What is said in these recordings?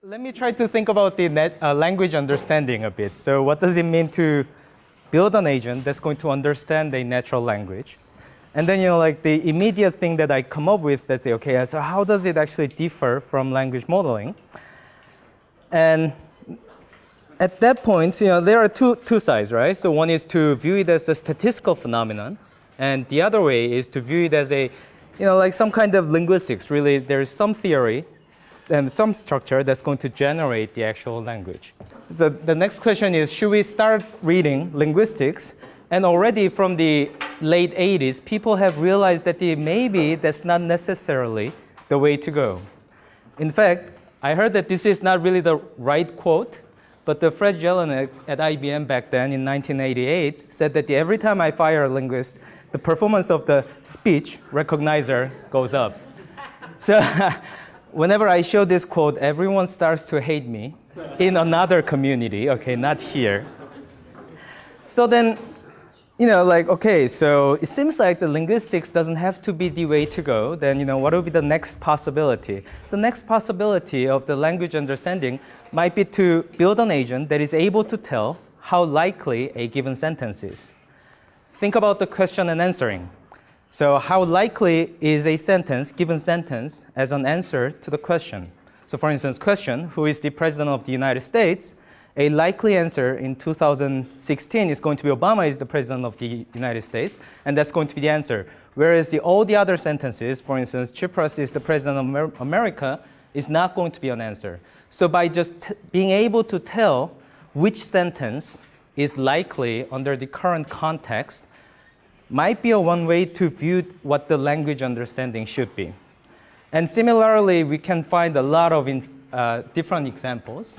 Let me try to think about the language understanding a bit. So what does it mean to build an agent that's going to understand a natural language? And then, like the immediate thing that I come up with, that's okay, so how does it actually differ from language modeling? And at that point, there are two sides, right? So one is to view it as a statistical phenomenon, and the other way is to view it as a, like some kind of linguistics. Really, there is some theory and some structure that's going to generate the actual language. So the next question is, should we start reading linguistics? And already from the late 80s, people have realized that maybe that's not necessarily the way to go. In fact, I heard that this is not really the right quote, but the Fred Jelinek at IBM back then in 1988 said that every time I fire a linguist, the performance of the speech recognizer goes up. So whenever I show this quote, everyone starts to hate me in another community, okay, not here. So then, okay, so it seems like the linguistics doesn't have to be the way to go. Then, what would be the next possibility? The next possibility of the language understanding might be to build an agent that is able to tell how likely a given sentence is. Think about the question and answering. So how likely is a sentence, given sentence, as an answer to the question? So for instance, question, who is the president of the United States? A likely answer in 2016 is going to be Obama is the president of the United States, and that's going to be the answer. Whereas all the other sentences, for instance, Tsipras is the president of America, is not going to be an answer. So by just being able to tell which sentence is likely under the current context might be one way to view what the language understanding should be. And similarly, we can find a lot of different examples.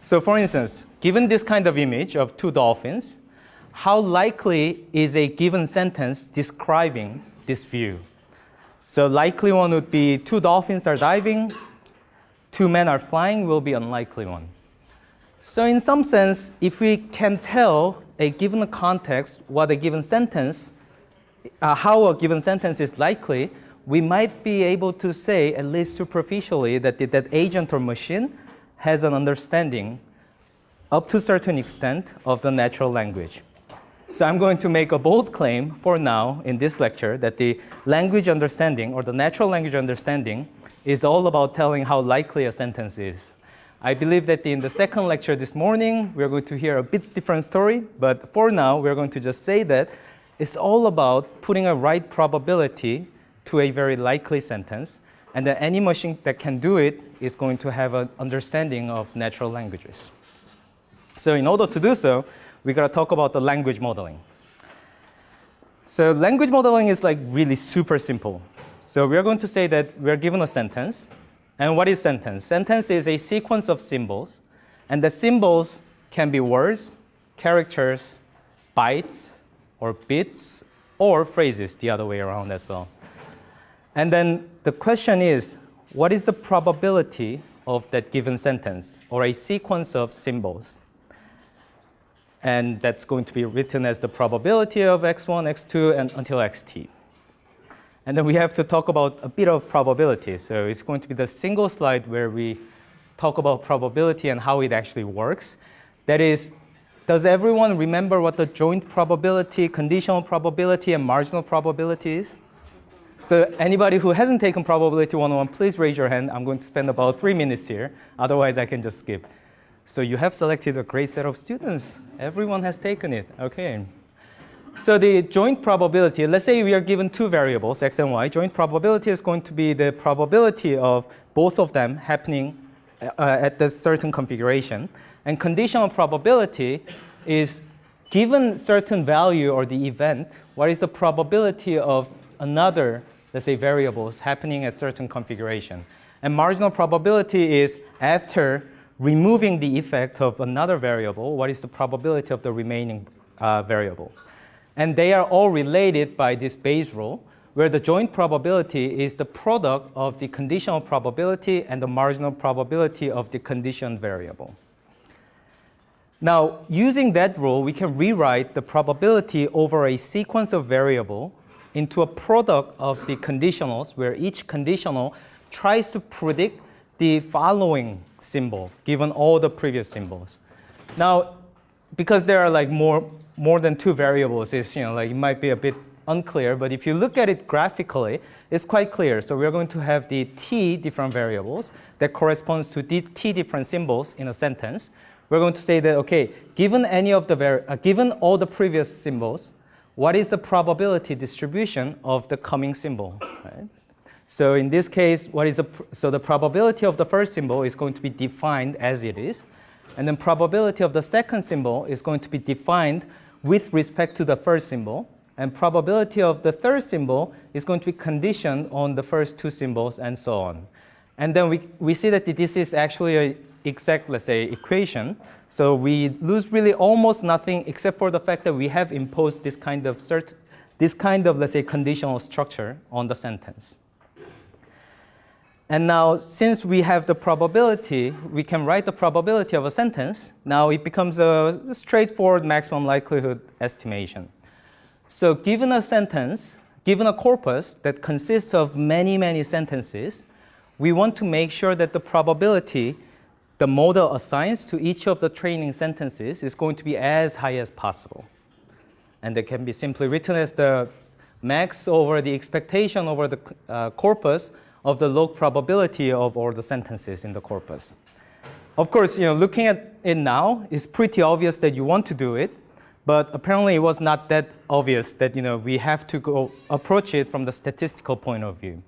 So for instance, given this kind of image of two dolphins, how likely is a given sentence describing this view? So likely one would be two dolphins are diving, two men are flying will be unlikely one. So in some sense, if we can tell a given context what a given sentence, how a given sentence is likely, we might be able to say, at least superficially, that that agent or machine has an understanding up to a certain extent of the natural language. So I'm going to make a bold claim for now in this lecture that the language understanding or the natural language understanding is all about telling how likely a sentence is. I believe that in the second lecture this morning, we're going to hear a bit different story, but for now, we're going to just say that it's all about putting a right probability to a very likely sentence, and that any machine that can do it is going to have an understanding of natural languages. So in order to do so, we got to talk about the language modeling. So language modeling is like really super simple. So we're going to say that we're given a sentence. And what is sentence? Sentence is a sequence of symbols. And the symbols can be words, characters, bytes, or bits, or phrases, the other way around as well. And then the question is, what is the probability of that given sentence, or a sequence of symbols? And that's going to be written as the probability of x1, x2, and until xt. And then we have to talk about a bit of probability. So it's going to be the single slide where we talk about probability and how it actually works. That is, does everyone remember what the joint probability, conditional probability, and marginal probability is? So anybody who hasn't taken probability 101, please raise your hand. I'm going to spend about 3 minutes here. Otherwise, I can just skip. So you have selected a great set of students. Everyone has taken it. OK. So the joint probability, let's say we are given two variables, x and y. Joint probability is going to be the probability of both of them happening at a certain configuration. And conditional probability is given certain value or the event, what is the probability of another, let's say, variables happening at certain configuration. And marginal probability is after removing the effect of another variable, what is the probability of the remaining variable. And they are all related by this Bayes rule, where the joint probability is the product of the conditional probability and the marginal probability of the conditioned variable. Now, using that rule, we can rewrite the probability over a sequence of variable into a product of the conditionals, where each conditional tries to predict the following symbol, given all the previous symbols. Now, because there are like more than two variables, it's, like it might be a bit unclear, but if you look at it graphically, it's quite clear. So we're going to have the t different variables that corresponds to the t different symbols in a sentence. We're going to say that, okay, given given all the previous symbols, what is the probability distribution of the coming symbol? Right? So in this case, so the probability of the first symbol is going to be defined as it is, and then probability of the second symbol is going to be defined with respect to the first symbol, and probability of the third symbol is going to be conditioned on the first two symbols, and so on. And then we see that this is actually an exact, let's say, equation. So we lose really almost nothing except for the fact that we have imposed this kind of, let's say, conditional structure on the sentence. And now, since we have the probability, we can write the probability of a sentence. Now it becomes a straightforward maximum likelihood estimation. So given a sentence, given a corpus that consists of many, many sentences, we want to make sure that the probability the model assigns to each of the training sentences is going to be as high as possible. And it can be simply written as the max over the expectation over the corpus of the log probability of all the sentences in the corpus. Of course, looking at it now, it's pretty obvious that you want to do it, but apparently it was not that obvious that we have to go approach it from the statistical point of view.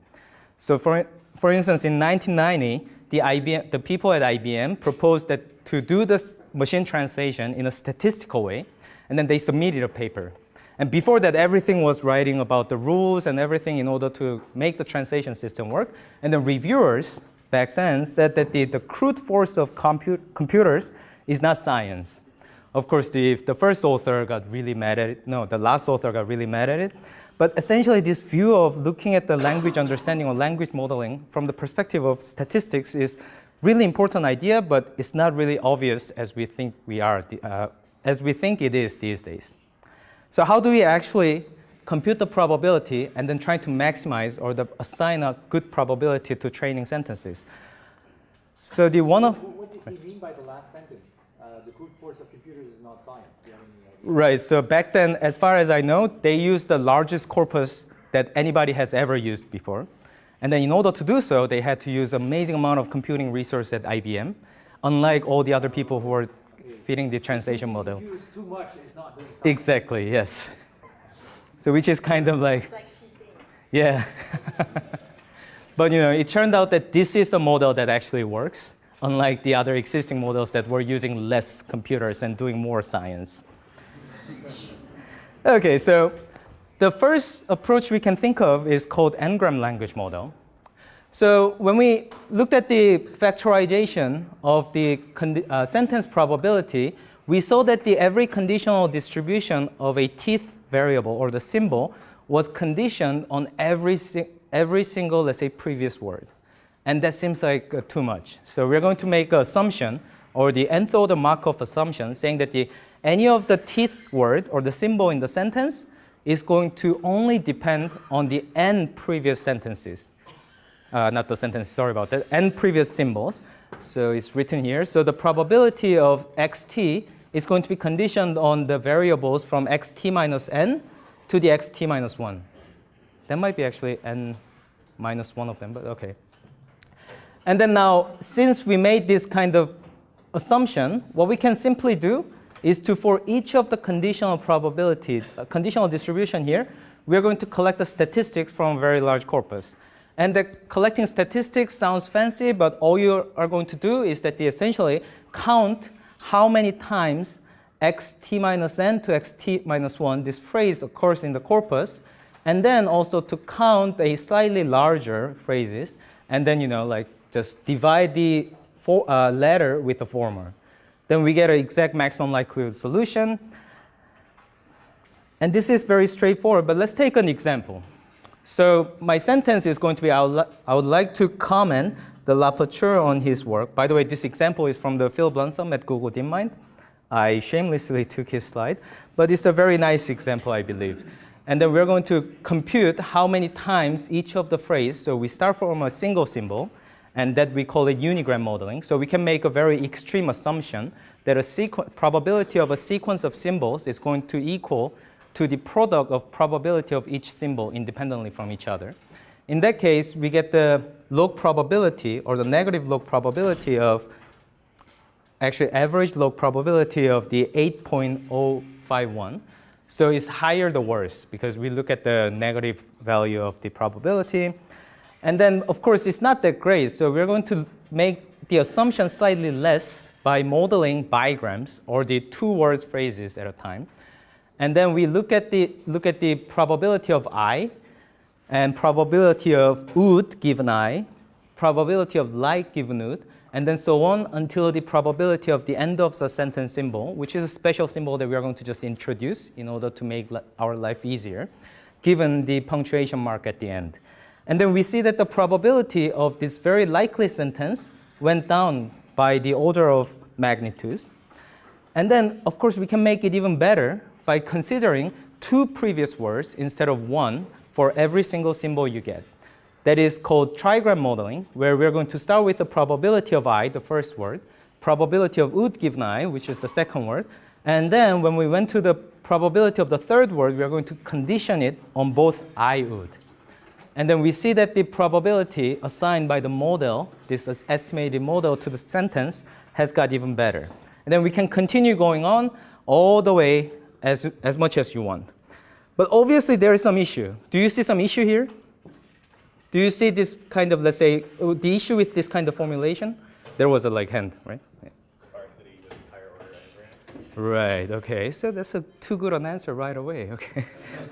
So for instance, in 1990, the people at IBM proposed that to do this machine translation in a statistical way, and then they submitted a paper. And before that, everything was writing about the rules and everything in order to make the translation system work. And the reviewers back then said that the crude force of computers is not science. Of course, the first author got really mad at it. No, the last author got really mad at it. But essentially, this view of looking at the language understanding or language modeling from the perspective of statistics is really important idea, but it's not really obvious as we think it is these days. So how do we actually compute the probability and then try to maximize or assign a good probability to training sentences? So What did he mean by the last sentence? The brute force of computers is not science. Do you have any idea? Right. So back then, as far as I know, they used the largest corpus that anybody has ever used before. And then in order to do so, they had to use amazing amount of computing resource at IBM, unlike all the other people who were fitting the translation model. If you use too much, it's not doing science. Exactly, yes. So which is kind of like, It's like cheating. yeah. But it turned out that this is a model that actually works, unlike the other existing models that were using less computers and doing more science. Okay, so the first approach we can think of is called n-gram language model. So when we looked at the factorization of the sentence probability, we saw that every conditional distribution of a teeth variable or the symbol was conditioned on every single, let's say, previous word. And that seems like too much. So we're going to make an assumption, or the nth order Markov assumption, saying that any of the teeth word or the symbol in the sentence is going to only depend on the n previous sentences. Not the sentence, sorry about that, n previous symbols. So it's written here. So the probability of xt is going to be conditioned on the variables from xt minus n to the xt minus 1. That might be actually n minus 1 of them, but okay. And then now, since we made this kind of assumption, what we can simply do is for each of the conditional probability, conditional distribution here, we're going to collect the statistics from a very large corpus. And collecting statistics sounds fancy, but all you are going to do is that they essentially count how many times xt minus n to xt minus 1, this phrase occurs in the corpus, and then also to count a slightly larger phrases, and then, just divide the latter with the former. Then we get an exact maximum likelihood solution. And this is very straightforward, but let's take an example. So my sentence is going to be, I would like to comment the Lapouture on his work. By the way, this example is from the Phil Blunsom at Google DeepMind. I shamelessly took his slide, but it's a very nice example, I believe. And then we're going to compute how many times each of the phrase, so we start from a single symbol, and that we call it unigram modeling. So we can make a very extreme assumption that a probability of a sequence of symbols is going to equal to the product of probability of each symbol independently from each other. In that case, we get the log probability or the negative log probability of actually average log probability of the 8.051. So it's higher the worse because we look at the negative value of the probability. And then, of course, it's not that great. So we're going to make the assumption slightly less by modeling bigrams or the two-word phrases at a time. And then we look at the probability of I and probability of would given I, probability of like given would, and then so on until the probability of the end of the sentence symbol, which is a special symbol that we are going to just introduce in order to make our life easier, given the punctuation mark at the end. And then we see that the probability of this very likely sentence went down by the order of magnitudes. And then, of course, we can make it even better by considering two previous words instead of one for every single symbol you get. That is called trigram modeling, where we're going to start with the probability of I, the first word, probability of would given I, which is the second word, and then when we went to the probability of the third word, we are going to condition it on both I would. And then we see that the probability assigned by the model, this estimated model to the sentence, has got even better. And then we can continue going on all the way as much as you want. But obviously there is some issue. Do you see some issue here? Do you see this kind of, let's say, the issue with this kind of formulation? There was a hand, right? Yeah. Sparsity with higher order diagrams. Right, okay. So that's too good an answer right away, okay.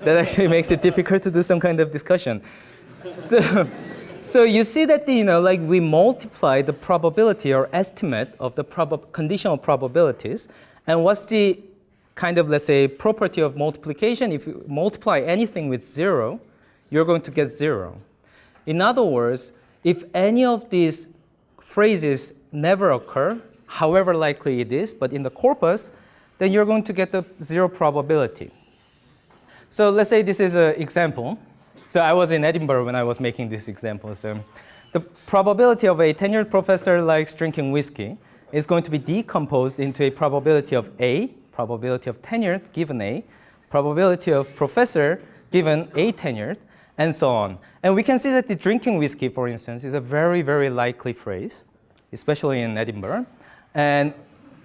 That actually makes it difficult to do some kind of discussion. So you see that we multiply the probability or estimate of the conditional probabilities. And what's the kind of, let's say, property of multiplication? If you multiply anything with 0, you're going to get 0. In other words, if any of these phrases never occur, however likely it is, but in the corpus, then you're going to get the 0 probability. So let's say this is an example. So I was in Edinburgh when I was making this example. So the probability of a tenured professor likes drinking whiskey is going to be decomposed into a probability of A, probability of tenured given A, probability of professor given A tenured, and so on. And we can see that the drinking whiskey, for instance, is a very, very likely phrase, especially in Edinburgh. And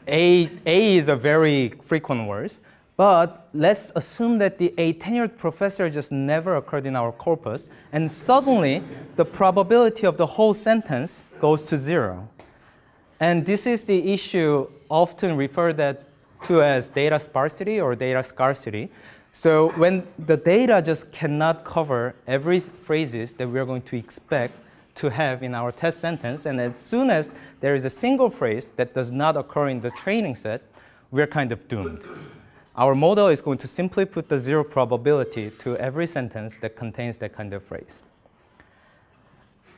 A is a very frequent word. But let's assume that the A tenured professor just never occurred in our corpus, and suddenly the probability of the whole sentence goes to 0. And this is the issue often referred to as data sparsity or data scarcity. So when the data just cannot cover every phrases that we're going to expect to have in our test sentence, and as soon as there is a single phrase that does not occur in the training set, we're kind of doomed. Our model is going to simply put the 0 probability to every sentence that contains that kind of phrase.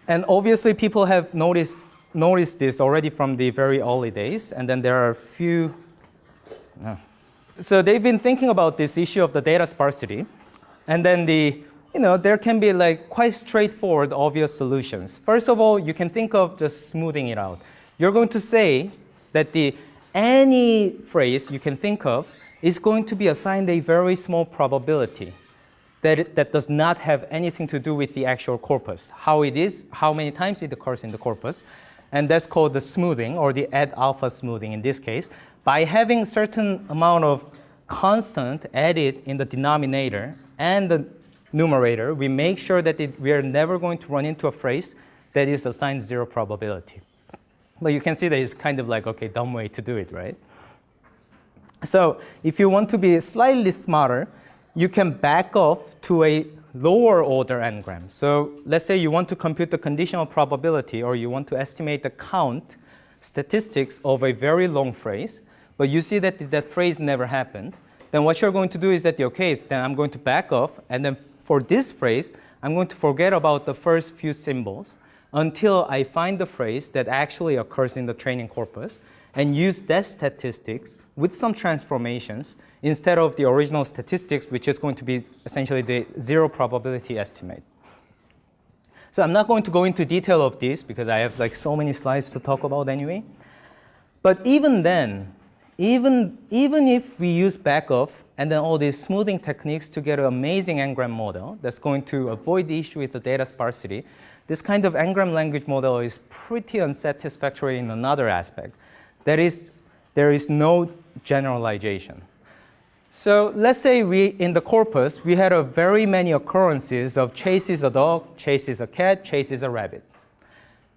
And obviously people have noticed this already from the very early days, and then there are a few. So they've been thinking about this issue of the data sparsity, and then there can be quite straightforward, obvious solutions. First of all, you can think of just smoothing it out. You're going to say that any phrase you can think of is going to be assigned a very small probability that does not have anything to do with the actual corpus, how it is, how many times it occurs in the corpus. And that's called the smoothing, or the add alpha smoothing in this case. By having certain amount of constant added in the denominator and the numerator, we make sure that we are never going to run into a phrase that is assigned 0 probability. But you can see that it's kind of okay, dumb way to do it, right? So if you want to be slightly smarter, you can back off to a lower order n-gram. So let's say you want to compute the conditional probability, or you want to estimate the count statistics of a very long phrase, but you see that that phrase never happened. Then what you're going to do is that, okay, then I'm going to back off, and then for this phrase, I'm going to forget about the first few symbols until I find the phrase that actually occurs in the training corpus, and use that statistics with some transformations instead of the original statistics, which is going to be essentially the 0 probability estimate. So I'm not going to go into detail of this because I have like so many slides to talk about anyway. But even then, even if we use backup and then all these smoothing techniques to get an amazing n-gram model that's going to avoid the issue with the data sparsity, this kind of n-gram language model is pretty unsatisfactory in another aspect. That is, there is no generalization. So let's say in the corpus, we had a very many occurrences of Chase is a dog, Chase is a cat, Chase is a rabbit.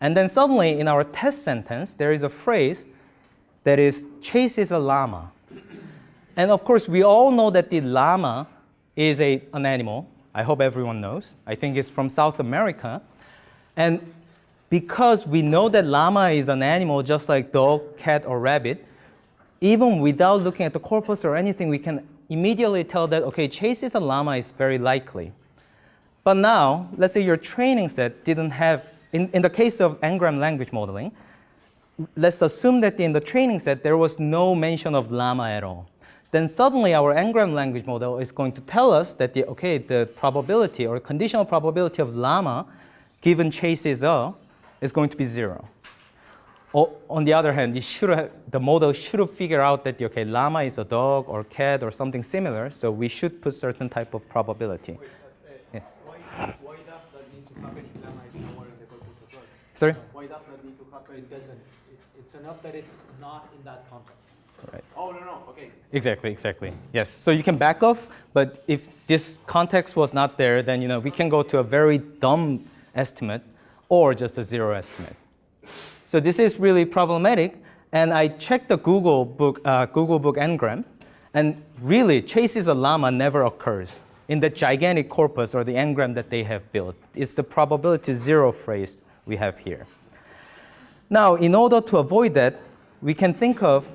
And then suddenly in our test sentence, there is a phrase that is Chase is a llama. And of course, we all know that the llama is an animal. I hope everyone knows. I think it's from South America. And because we know that llama is an animal just like dog, cat, or rabbit, even without looking at the corpus or anything, we can immediately tell that, okay, Chase is a llama is very likely. But now, let's say your training set didn't have, in the case of n-gram language modeling, let's assume that in the training set, there was no mention of llama at all. Then suddenly our n-gram language model is going to tell us that the probability or conditional probability of llama given Chase is going to be 0. Or, on the other hand, the model should have figured out that llama is a dog or cat or something similar, so we should put certain type of probability. Wait, why does that need to happen if llama is nowhere in the corpus as well? Sorry? Why does that need to happen? It doesn't. It's enough that it's not in that context. Right. Oh, no, okay. Exactly. Yes. So you can back off, but if this context was not there, then we can go to a very dumb estimate or just a 0 estimate. So this is really problematic. And I checked the Google book n-gram, and really Chase is a llama never occurs in the gigantic corpus or the n-gram that they have built. It's the probability 0 phrase we have here. Now, in order to avoid that, we can think of,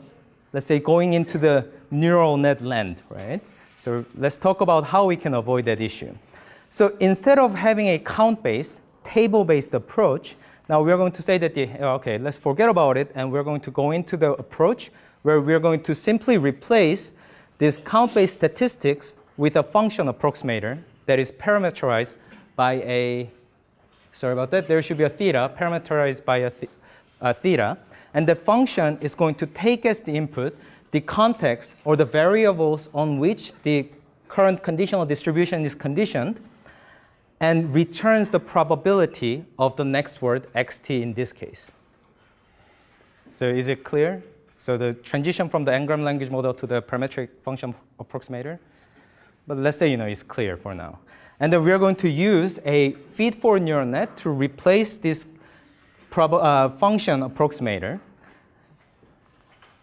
let's say, going into the neural net land, right? So let's talk about how we can avoid that issue. So instead of having a count-based, table-based approach, now we're going to say that, okay, let's forget about it, and we're going to go into the approach where we're going to simply replace this count-based statistics with a function approximator that is parameterized by there should be a theta, parameterized by a theta, and the function is going to take as the input the context or the variables on which the current conditional distribution is conditioned, and returns the probability of the next word, xt in this case. So is it clear? So the transition from the n-gram language model to the parametric function approximator. But let's say it's clear for now. And then we're going to use a feed-forward neural net to replace this function approximator.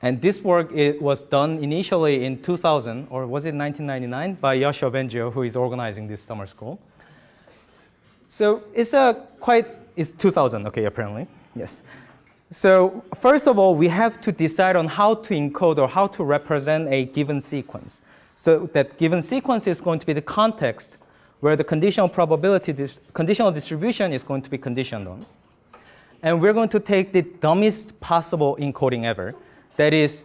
And this work was done initially in 2000, or was it 1999, by Yoshio Bengio, who is organizing this summer school. So it's 2000, okay, apparently, yes. So first of all, we have to decide on how to encode or how to represent a given sequence. So that given sequence is going to be the context where the conditional conditional distribution is going to be conditioned on. And we're going to take the dumbest possible encoding ever. That is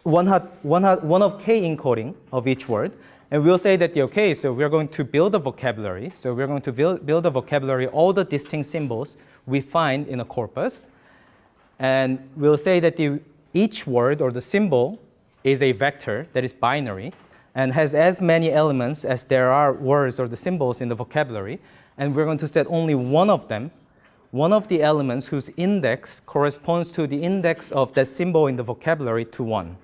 one of k encoding of each word. And we'll say that, okay, so we're going to build a vocabulary. So we're going to build a vocabulary, all the distinct symbols we find in a corpus. And we'll say that each word or the symbol is a vector that is binary and has as many elements as there are words or the symbols in the vocabulary. And we're going to set only one of them, one of the elements whose index corresponds to the index of that symbol in the vocabulary to 1.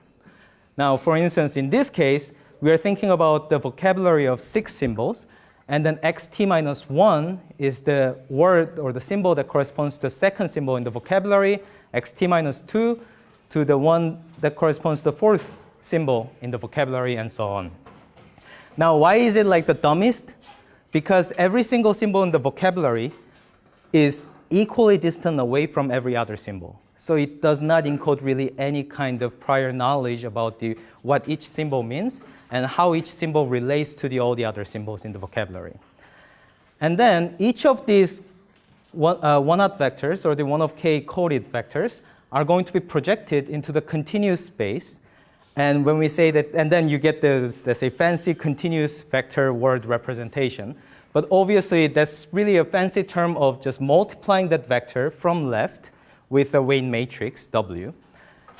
Now, for instance, in this case, we are thinking about the vocabulary of 6 symbols, and then xt minus 1 is the word or the symbol that corresponds to the second symbol in the vocabulary, xt minus 2 to the one that corresponds to the fourth symbol in the vocabulary, and so on. Now, why is it like the dumbest? Because every single symbol in the vocabulary is equally distant away from every other symbol. So it does not encode really any kind of prior knowledge about what each symbol means and how each symbol relates to all the other symbols in the vocabulary. And then each of these one-hot vectors or the one of k coded vectors are going to be projected into the continuous space. And when we say that, and then you get this, let's say, fancy continuous vector word representation, But obviously, that's really a fancy term of just multiplying that vector from left with a weight matrix, W.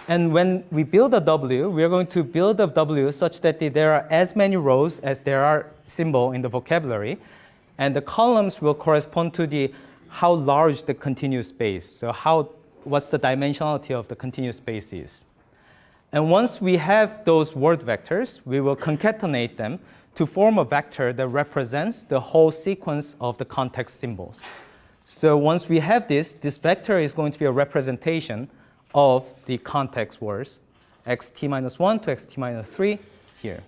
And when we build a W, we are going to build a W such that there are as many rows as there are symbols in the vocabulary. And the columns will correspond to how large the continuous space. So what's the dimensionality of the continuous space is. And once we have those word vectors, we will concatenate them to form a vector that represents the whole sequence of the context symbols. So once we have this vector is going to be a representation of the context words, xt-1 to xt-3 here.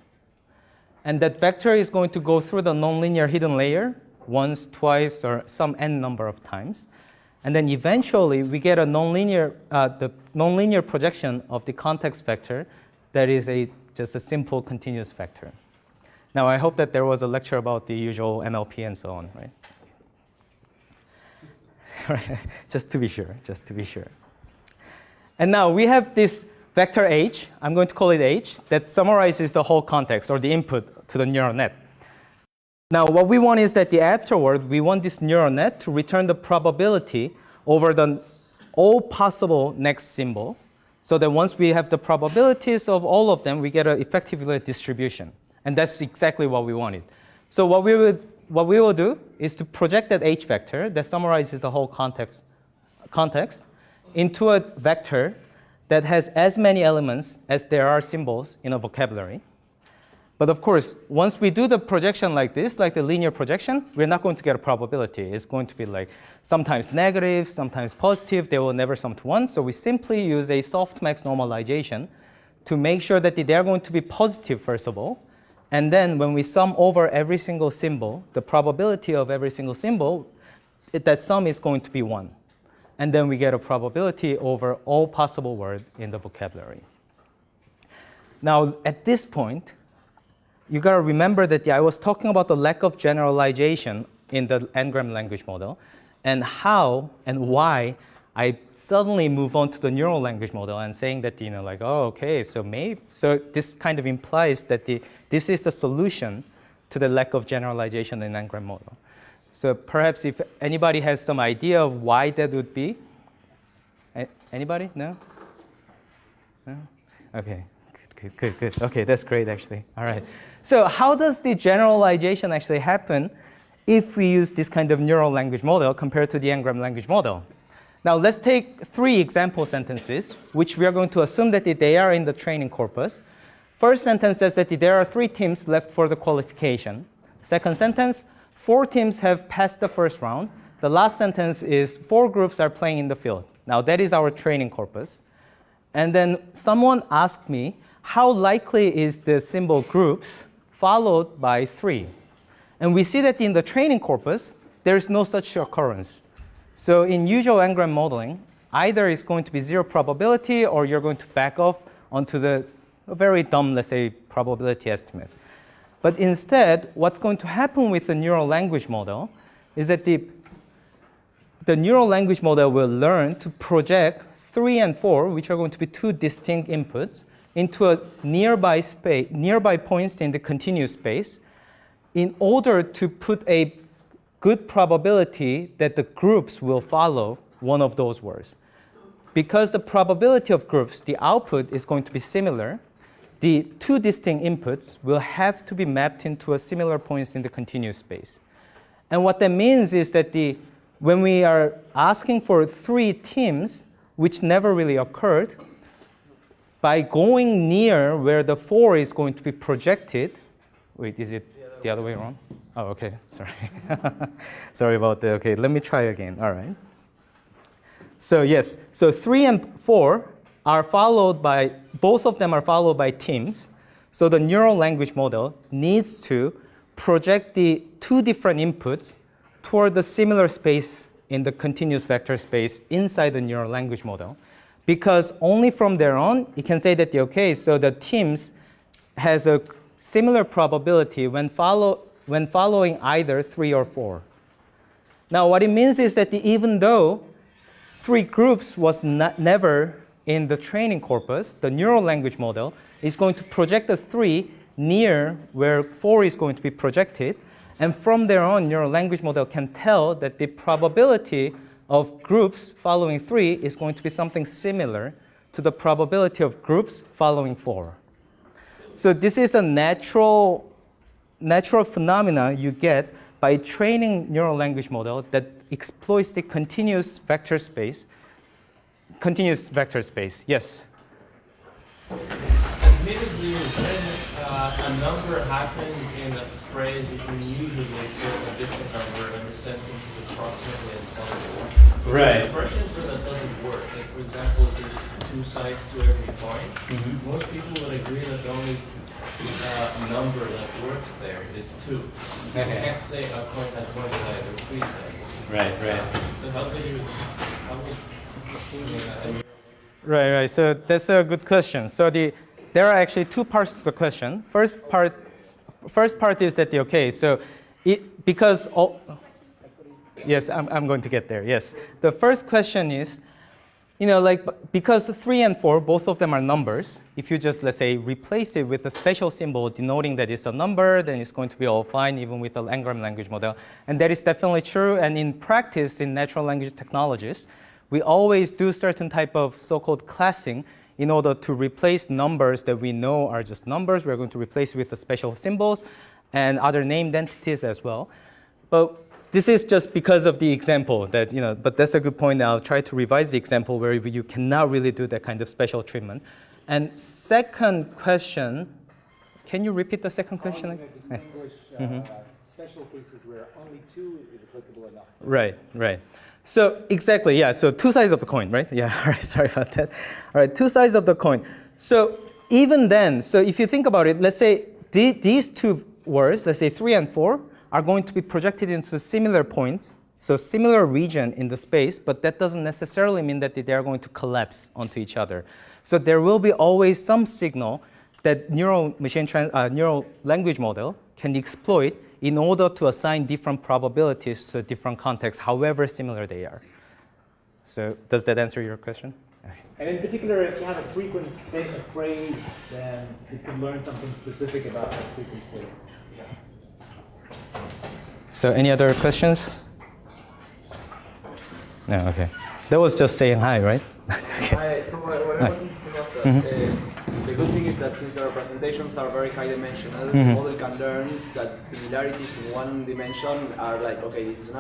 And that vector is going to go through the nonlinear hidden layer once, twice, or some n number of times. And then eventually, we get the nonlinear projection of the context vector that is just a simple continuous vector. Now, I hope that there was a lecture about the usual MLP and so on, right? Right. Just to be sure. And now we have this vector H, I'm going to call it H, that summarizes the whole context or the input to the neural net. Now, what we want is that afterward, we want this neural net to return the probability over all possible next symbol, so that once we have the probabilities of all of them, we get effectively a distribution. And that's exactly what we wanted. So what we will do is to project that H vector that summarizes the whole context into a vector that has as many elements as there are symbols in a vocabulary. But of course, once we do the projection like this, like the linear projection, we're not going to get a probability. It's going to be like sometimes negative, sometimes positive. They will never sum to 1. So we simply use a softmax normalization to make sure that they're going to be positive, first of all. And then when we sum over every single symbol, the probability of every single symbol, that sum is going to be 1. And then we get a probability over all possible words in the vocabulary. Now, at this point, you got to remember that I was talking about the lack of generalization in the n-gram language model, and how and why I suddenly move on to the neural language model and saying that, oh, okay, so this kind of implies that this is the solution to the lack of generalization in n-gram model. So perhaps if anybody has some idea of why that would be. Anybody? No? No? Okay, good. Okay, that's great, actually. All right. So how does the generalization actually happen if we use this kind of neural language model compared to the n-gram language model? Now, let's take 3 example sentences, which we are going to assume that they are in the training corpus. First sentence says that there are 3 teams left for the qualification. Second sentence, 4 teams have passed the first round. The last sentence is 4 groups are playing in the field. Now, that is our training corpus. And then someone asked me, how likely is the symbol groups followed by 3? And we see that in the training corpus, there is no such occurrence. So in usual n-gram modeling, either it's going to be 0 probability or you're going to back off onto a very dumb, let's say, probability estimate. But instead, what's going to happen with the neural language model is that the neural language model will learn to project 3 and 4, which are going to be 2 distinct inputs, into a nearby points in the continuous space in order to put a good probability that the groups will follow one of those words. Because the probability of groups, the output is going to be similar, the 2 distinct inputs will have to be mapped into a similar points in the continuous space. And what that means is that when we are asking for 3 teams, which never really occurred, by going near where the 4 is going to be projected, wait, is it the other way around? Oh, okay, sorry. Sorry about that. Okay, let me try again. All right. So yes, so 3 and 4 are followed by, both of them are followed by teams. So the neural language model needs to project the 2 different inputs toward the similar space in the continuous vector space inside the neural language model. Because only from there on, you can say that, okay, so the teams has a similar probability when following either 3 or 4. Now, what it means is that even though 3 groups was never in the training corpus, the neural language model is going to project the 3 near where 4 is going to be projected. And from there on, neural language model can tell that the probability of groups following 3 is going to be something similar to the probability of groups following 4. So this is a natural phenomena you get by training neural language model that exploits the continuous vector space. Yes? Admittedly, when a number happens in a phrase, you can usually put a different number and the sentence is approximately intelligible. But Right. versions where that doesn't work, like for example, if there's 2 sides to every coin, most people would agree that the only number that works there is 2. You can't say a coin has 1 side or 3 sides. Right. So how would you Right. So that's a good question. So there are actually 2 parts to the question. First part is that yes, I'm going to get there. Yes, the first question is, because 3 and 4, both of them are numbers. If you just, let's say, replace it with a special symbol denoting that it's a number, then it's going to be all fine, even with the N-gram language model. And that is definitely true. And in practice, in natural language technologies, we always do certain type of so-called classing in order to replace numbers that we know are just numbers. We're going to replace it with the special symbols and other named entities as well. But this is just because of the example that, but that's a good point. I'll try to revise the example where you cannot really do that kind of special treatment. And second question, can you repeat the second question? How are you going to distinguish special cases where only 2 is applicable enough? Right. So exactly, yeah. So 2 sides of the coin, right? Yeah. All right. Sorry about that. All right. 2 sides of the coin. So even then, so if you think about it, let's say these 2 words, let's say 3 and 4, are going to be projected into similar points, so similar region in the space, but that doesn't necessarily mean that they are going to collapse onto each other. So there will be always some signal that neural language model can exploit in order to assign different probabilities to different contexts, however similar they are. So does that answer your question? Okay. And in particular, if you have a frequent phrase, then you can learn something specific about that frequent phrase. So any other questions? No, okay. That was just saying hi, right? So what I wanted to say was that the good thing is that since the representations are very high dimensional, the model can learn that similarities in one dimension are like, okay, this is a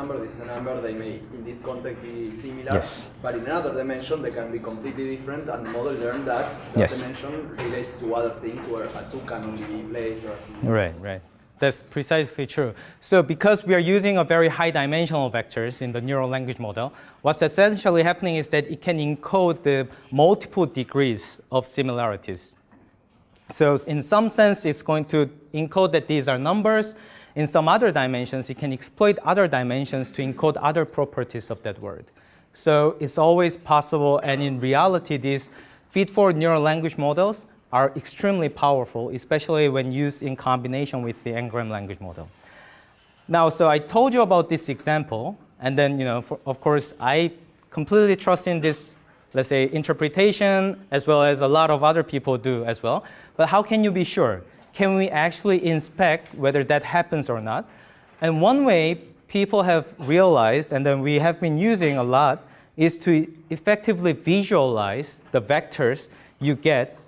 number, they may in this context be similar, Yes. but in another dimension they can be completely different, and the model learns that Yes. dimension relates to other things where a 2 can only be placed. Right. That's precisely true. So because we are using a very high dimensional vectors in the neural language model, what's essentially happening is that it can encode the multiple degrees of similarities. So in some sense, it's going to encode that these are numbers. In some other dimensions, it can exploit other dimensions to encode other properties of that word. So it's always possible, and in reality, these feed-forward neural language models are extremely powerful, especially when used in combination with the N-gram language model. Now, so I told you about this example, and then, of course, I completely trust in this, let's say, interpretation, as well as a lot of other people do as well. But how can you be sure? Can we actually inspect whether that happens or not? And one way people have realized, and then we have been using a lot, is to effectively visualize the vectors you get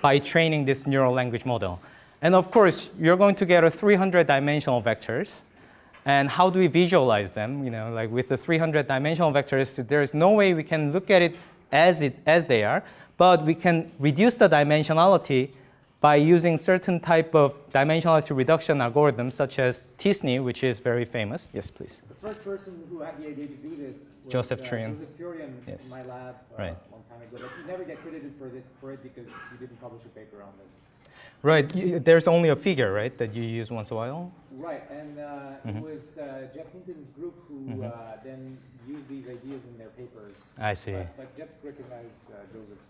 by training this neural language model. And of course, you're going to get a 300-dimensional vectors. And how do we visualize them? Like with the 300-dimensional vectors, there is no way we can look at it as they are, but we can reduce the dimensionality by using certain type of dimensionality reduction algorithms, such as t-SNE, which is very famous. Yes, please. The first person who had the idea to do this was Joseph Turian. Yes. In my lab a long time ago. But he never get credited for it because he didn't publish a paper on this. Right. There's only a figure, right, that you use once in a while? Right. And it was Jeff Hinton's group who then used these ideas in their papers. I see. But Jeff recognized Joseph's.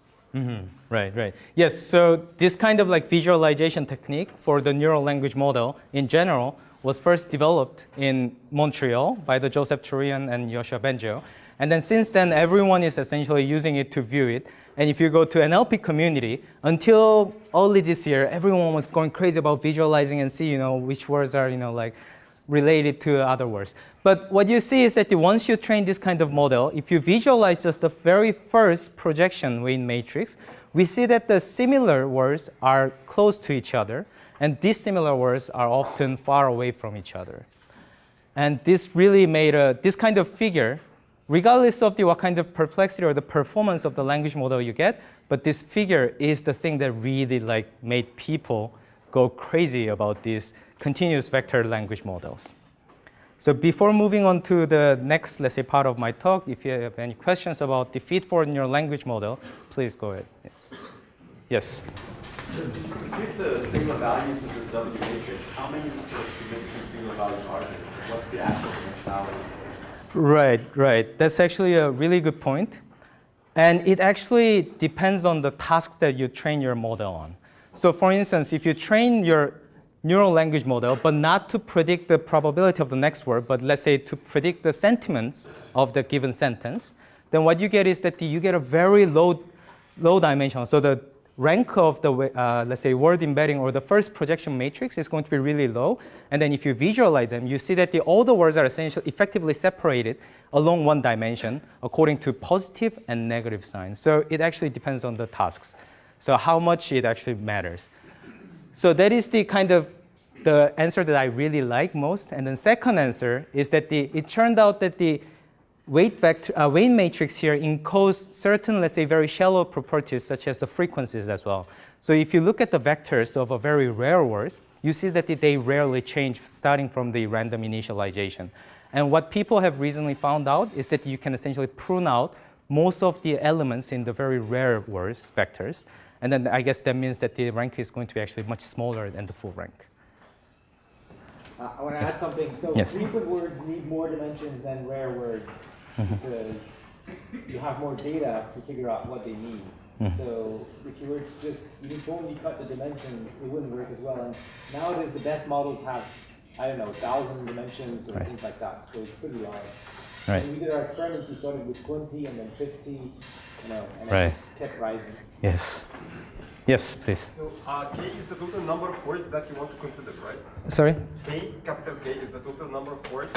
Right. Yes, so this kind of like visualization technique for the neural language model in general was first developed in Montreal by the Joseph Turian and Yoshua Bengio. And then since then, everyone is essentially using it to view it. And if you go to NLP community, until early this year, everyone was going crazy about visualizing and see, which words are, like related to other words. But what you see is that once you train this kind of model, if you visualize just the very first projection weight matrix, we see that the similar words are close to each other, and dissimilar words are often far away from each other. And this really made this kind of figure, regardless of what kind of perplexity or the performance of the language model you get, but this figure is the thing that really made people go crazy about these continuous vector language models. So before moving on to the next, let's say, part of my talk, if you have any questions about the feed-forward neural language model, please go ahead. Yes. Yes. So to compute the sigma values of this W matrix, how many sort of significant sigma values are there? What's the actual dimensionality? Right. That's actually a really good point. And it actually depends on the tasks that you train your model on. So for instance, if you train your neural language model, but not to predict the probability of the next word, but let's say to predict the sentiments of the given sentence, then what you get is that you get a very low dimension. So the rank of the, let's say, word embedding or the first projection matrix is going to be really low. And then if you visualize them, you see that all the words are essentially effectively separated along one dimension according to positive and negative signs. So it actually depends on the tasks. So how much it actually matters. So that is the kind of the answer that I really like most. And then second answer is that it turned out that the weight matrix here encodes certain, let's say, very shallow properties such as the frequencies as well. So if you look at the vectors of a very rare words, you see that they rarely change starting from the random initialization. And what people have recently found out is that you can essentially prune out most of the elements in the very rare words vectors. And then I guess that means that the rank is going to be actually much smaller than the full rank. I want to add something. So yes. frequent words need more dimensions than rare words because you have more data to figure out what they need. So if you were to just only cut the dimension, it wouldn't work as well. And nowadays the best models have, I don't know, 1,000 dimensions or things like that. So it's pretty large. Right. When we did our experiments, we started with 20 and then 50, and right. it just kept rising. Yes. Yes, please. So K is the total number of words that you want to consider, right? Sorry? K, capital K, is the total number of words.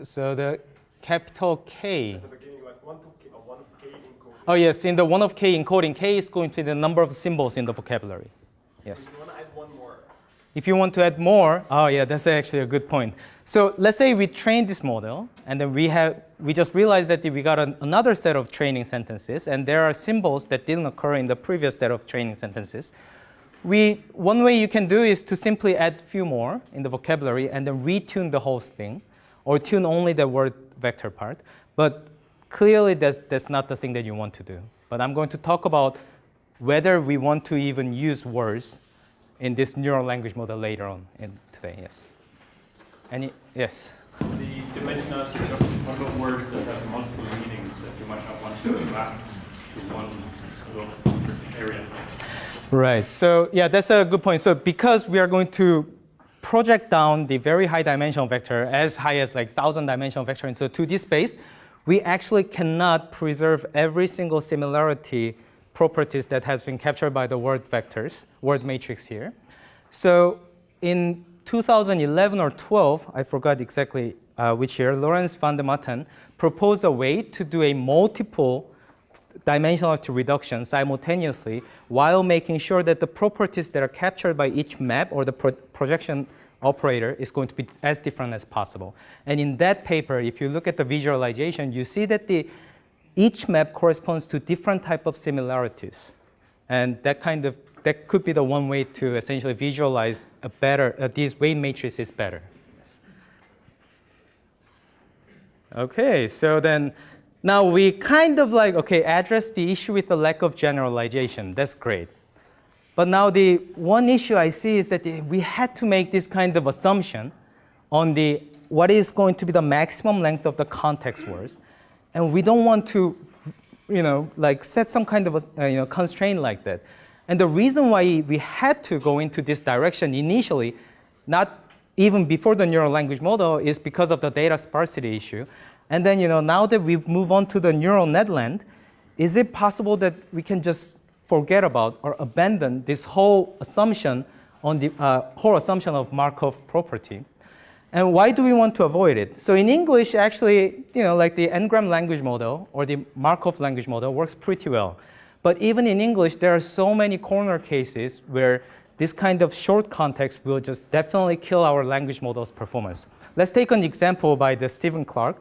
So the capital K. At the beginning, like 1 of K encoding. Oh yes, in the 1 of K encoding, K is going to be the number of symbols in the vocabulary. Yes. So if you want to add one more. If you want to add more, oh yeah, that's actually a good point. So let's say we train this model, and then we just realized that we got another set of training sentences, and there are symbols that didn't occur in the previous set of training sentences. One way you can do is to simply add a few more in the vocabulary and then retune the whole thing, or tune only the word vector part. But clearly, that's not the thing that you want to do. But I'm going to talk about whether we want to even use words in this neural language model later on today. Yes. Yes. The dimensionality of what about words that have multiple meanings that you might not want to go back to one little area? Right. So yeah, that's a good point. So because we are going to project down the very high dimensional vector as high as 1,000 dimensional vector into 2D space, we actually cannot preserve every single similarity properties that has been captured by the word vectors, word matrix here. So in 2011 or 12, I forgot exactly which year, Lawrence van der Matten proposed a way to do a multiple dimensionality reduction simultaneously while making sure that the properties that are captured by each map or the projection operator is going to be as different as possible. And in that paper, if you look at the visualization, you see that each map corresponds to different type of similarities. And that could be the one way to essentially visualize these weight matrices better. Okay, so then now we kind of address the issue with the lack of generalization. That's great. But now the one issue I see is that we had to make this kind of assumption on what is going to be the maximum length of the context words. And we don't want to, set some kind of a constraint like that. And the reason why we had to go into this direction initially, not even before the neural language model, is because of the data sparsity issue. And then, now that we've moved on to the neural net land, is it possible that we can just forget about or abandon this whole assumption on the whole assumption of Markov property? And why do we want to avoid it? So in English, actually, like the n-gram language model or the Markov language model works pretty well. But even in English, there are so many corner cases where this kind of short context will just definitely kill our language model's performance. Let's take an example by the Stephen Clark.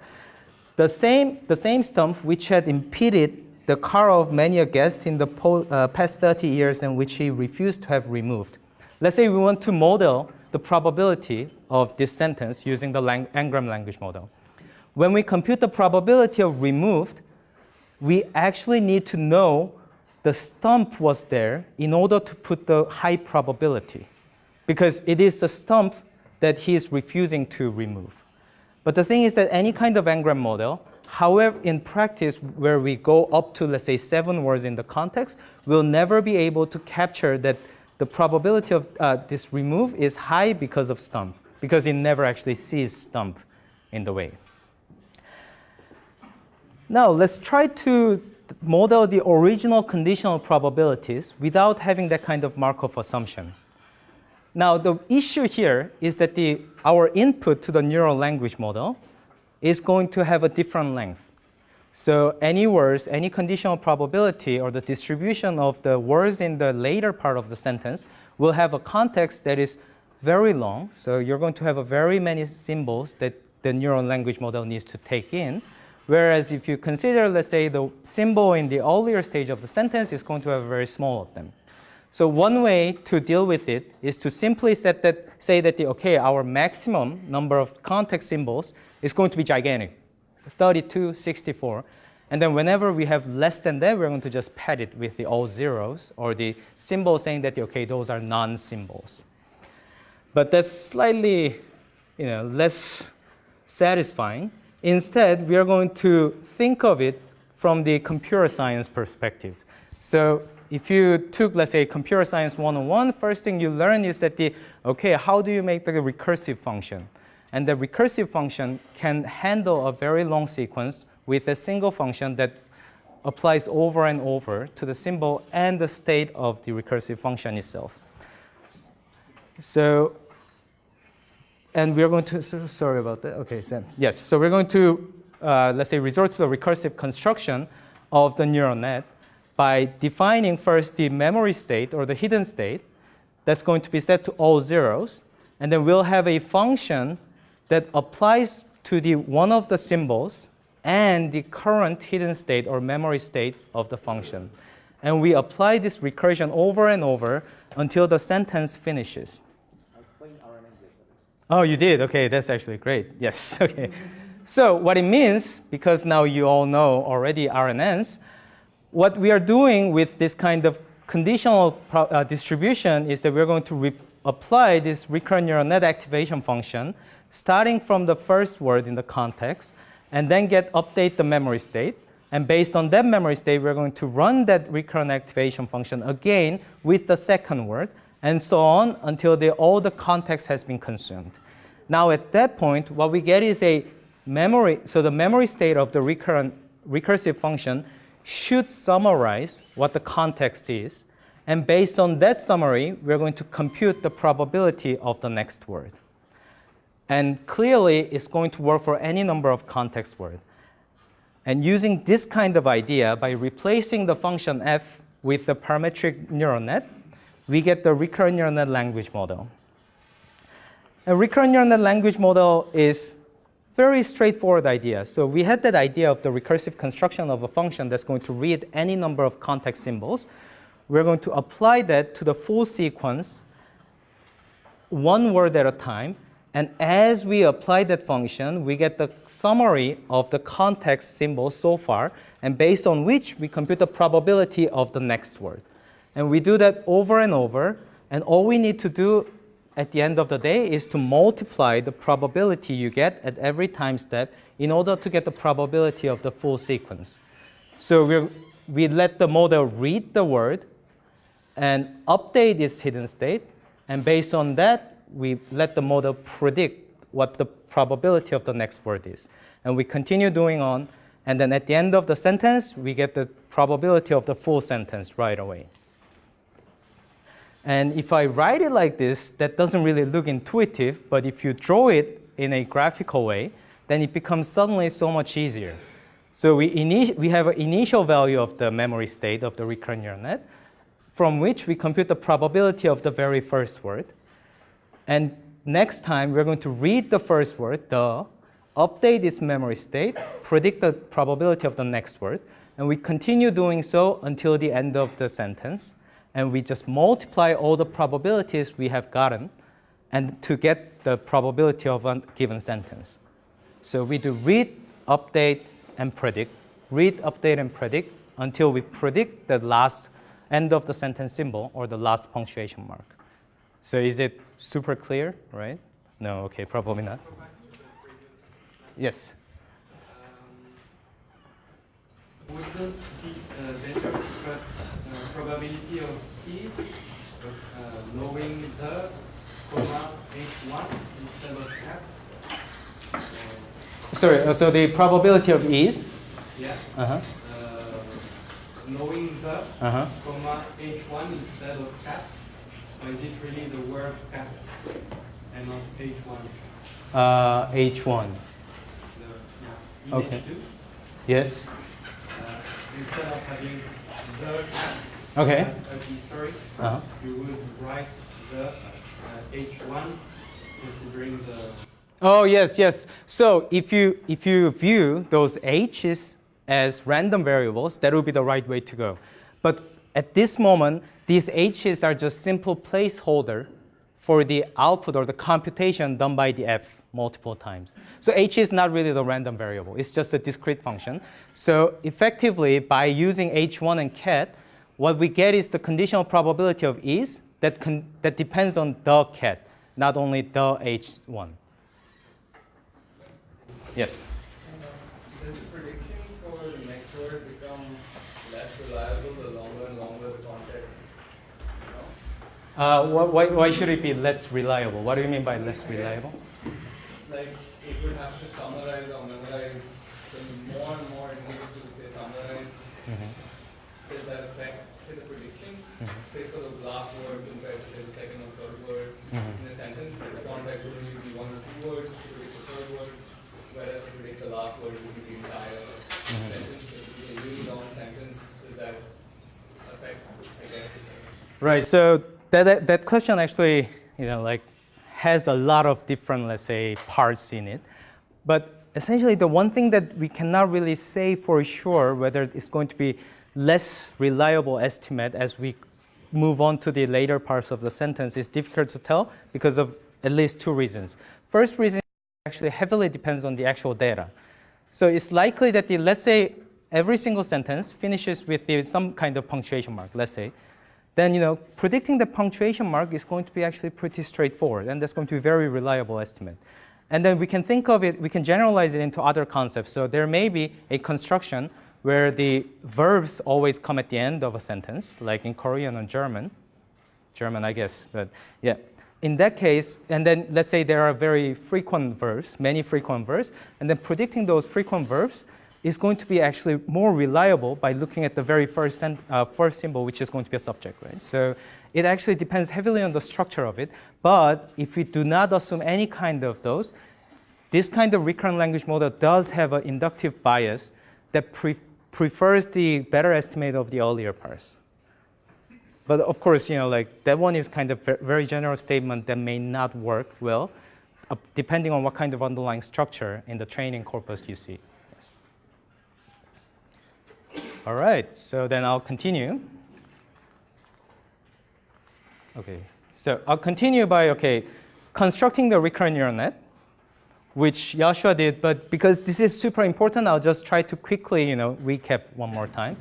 The same stump which had impeded the car of many a guest in the past 30 years and which he refused to have removed. Let's say we want to model the probability of this sentence using the n-gram language model. When we compute the probability of removed, we actually need to know the stump was there in order to put the high probability, because it is the stump that he is refusing to remove. But the thing is that any kind of n-gram model, however, in practice, where we go up to, let's say, 7 words in the context, will never be able to capture that the probability of this remove is high because of stump, because it never actually sees stump in the way. Now, let's try to model the original conditional probabilities without having that kind of Markov assumption. Now, the issue here is that our input to the neural language model is going to have a different length. So any words, any conditional probability, or the distribution of the words in the later part of the sentence will have a context that is very long. So you're going to have very many symbols that the neural language model needs to take in. Whereas if you consider, let's say, the symbol in the earlier stage of the sentence is going to have very small of them. So one way to deal with it is to simply say that okay, our maximum number of context symbols is going to be gigantic, 32, 64. And then whenever we have less than that, we're going to just pad it with the all zeros or the symbol saying that, okay, those are non-symbols. But that's slightly less satisfying. Instead, we are going to think of it from the computer science perspective. So if you took, let's say, computer science 101, first thing you learn is that okay, how do you make the recursive function? And the recursive function can handle a very long sequence with a single function that applies over and over to the symbol and the state of the recursive function itself. So, and we're going to, sorry about that. Okay, so yes, so we're going to, let's say, resort to the recursive construction of the neural net by defining first the memory state or the hidden state that's going to be set to all zeros. And then we'll have a function that applies to one of the symbols and the current hidden state or memory state of the function. And we apply this recursion over and over until the sentence finishes. Oh, you did? Okay, that's actually great. Yes, okay. So what it means, because now you all know already RNNs, what we are doing with this kind of conditional distribution is that we're going to apply this recurrent neural net activation function starting from the first word in the context, and then update the memory state. And based on that memory state, we're going to run that recurrent activation function again with the second word, and so on until all the context has been consumed. Now at that point, what we get is a memory. So the memory state of the recursive function should summarize what the context is. And based on that summary, we're going to compute the probability of the next word. And clearly, it's going to work for any number of context words. And using this kind of idea, by replacing the function f with the parametric neural net, we get the recurrent neural net language model. A recurrent neural net language model is very straightforward idea. So we had that idea of the recursive construction of a function that's going to read any number of context symbols. We're going to apply that to the full sequence, one word at a time. And as we apply that function, we get the summary of the context symbols so far, and based on which we compute the probability of the next word. And we do that over and over, and all we need to do at the end of the day is to multiply the probability you get at every time step in order to get the probability of the full sequence. So we let the model read the word and update its hidden state, and based on that, we let the model predict what the probability of the next word is. And we continue doing on, and then at the end of the sentence, we get the probability of the full sentence right away. And if I write it like this, that doesn't really look intuitive, but if you draw it in a graphical way, then it becomes suddenly so much easier. So we have an initial value of the memory state of the recurrent neural net, from which we compute the probability of the very first word. And next time, we're going to read the first word, the, update its memory state, predict the probability of the next word, and we continue doing so until the end of the sentence. And we just multiply all the probabilities we have gotten and to get the probability of a given sentence. So we do read, update, and predict. Read, update, and predict until we predict the last end of the sentence symbol or the last punctuation mark. So is it super clear, right? No, okay, probably not. Yes. Wouldn't be better to cut probability of is knowing the comma h1 instead of cat? Sorry, so the probability of is? Yeah. Uh-huh. Knowing the Uh-huh. comma h1 instead of cat, or is it really the word cat and not h1? H1. In Okay. h2, Yes. instead of having the cat Okay. as a history, Uh-huh. you would write the h1 considering the. Oh, yes, yes. So if you view those h's as random variables, that would be the right way to go. But at this moment, these h's are just simple placeholder for the output or the computation done by the f multiple times. So h is not really the random variable. It's just a discrete function. So effectively, by using h1 and cat, what we get is the conditional probability of is that depends on the cat, not only the h1. Yes? Does the prediction for the next word become less reliable the longer and longer the context? Why should it be less reliable? What do you mean by less reliable? Like, it would have to summarize or memorize, the more and more it needs to say summarize, does that affect, say, the prediction? Say for the last word compared to say, the second or third word in a sentence, the context would only be one or two words to predict the third word, whereas to predict the last word would be the entire sentence. It would be a really long sentence. Does that affect, I guess? Right. So that question actually, has a lot of different, let's say, parts in it. But essentially, the one thing that we cannot really say for sure whether it's going to be less reliable estimate as we move on to the later parts of the sentence is difficult to tell because of at least two reasons. First reason actually heavily depends on the actual data. So it's likely that let's say every single sentence finishes with some kind of punctuation mark, let's say. Then predicting the punctuation mark is going to be actually pretty straightforward, and that's going to be a very reliable estimate. And then we can think of it, we can generalize it into other concepts. So there may be a construction where the verbs always come at the end of a sentence, like in Korean and German, I guess, but yeah. In that case, and then let's say there are very frequent verbs, many frequent verbs, and then predicting those frequent verbs is going to be actually more reliable by looking at the very first symbol, which is going to be a subject, right? So it actually depends heavily on the structure of it. But if we do not assume any kind of those, this kind of recurrent language model does have an inductive bias that prefers the better estimate of the earlier parts. But of course, that one is kind of very general statement that may not work well, depending on what kind of underlying structure in the training corpus you see. All right, so then I'll continue. Okay, so I'll continue by, constructing the recurrent neural net, which Joshua did, but because this is super important, I'll just try to quickly, recap one more time.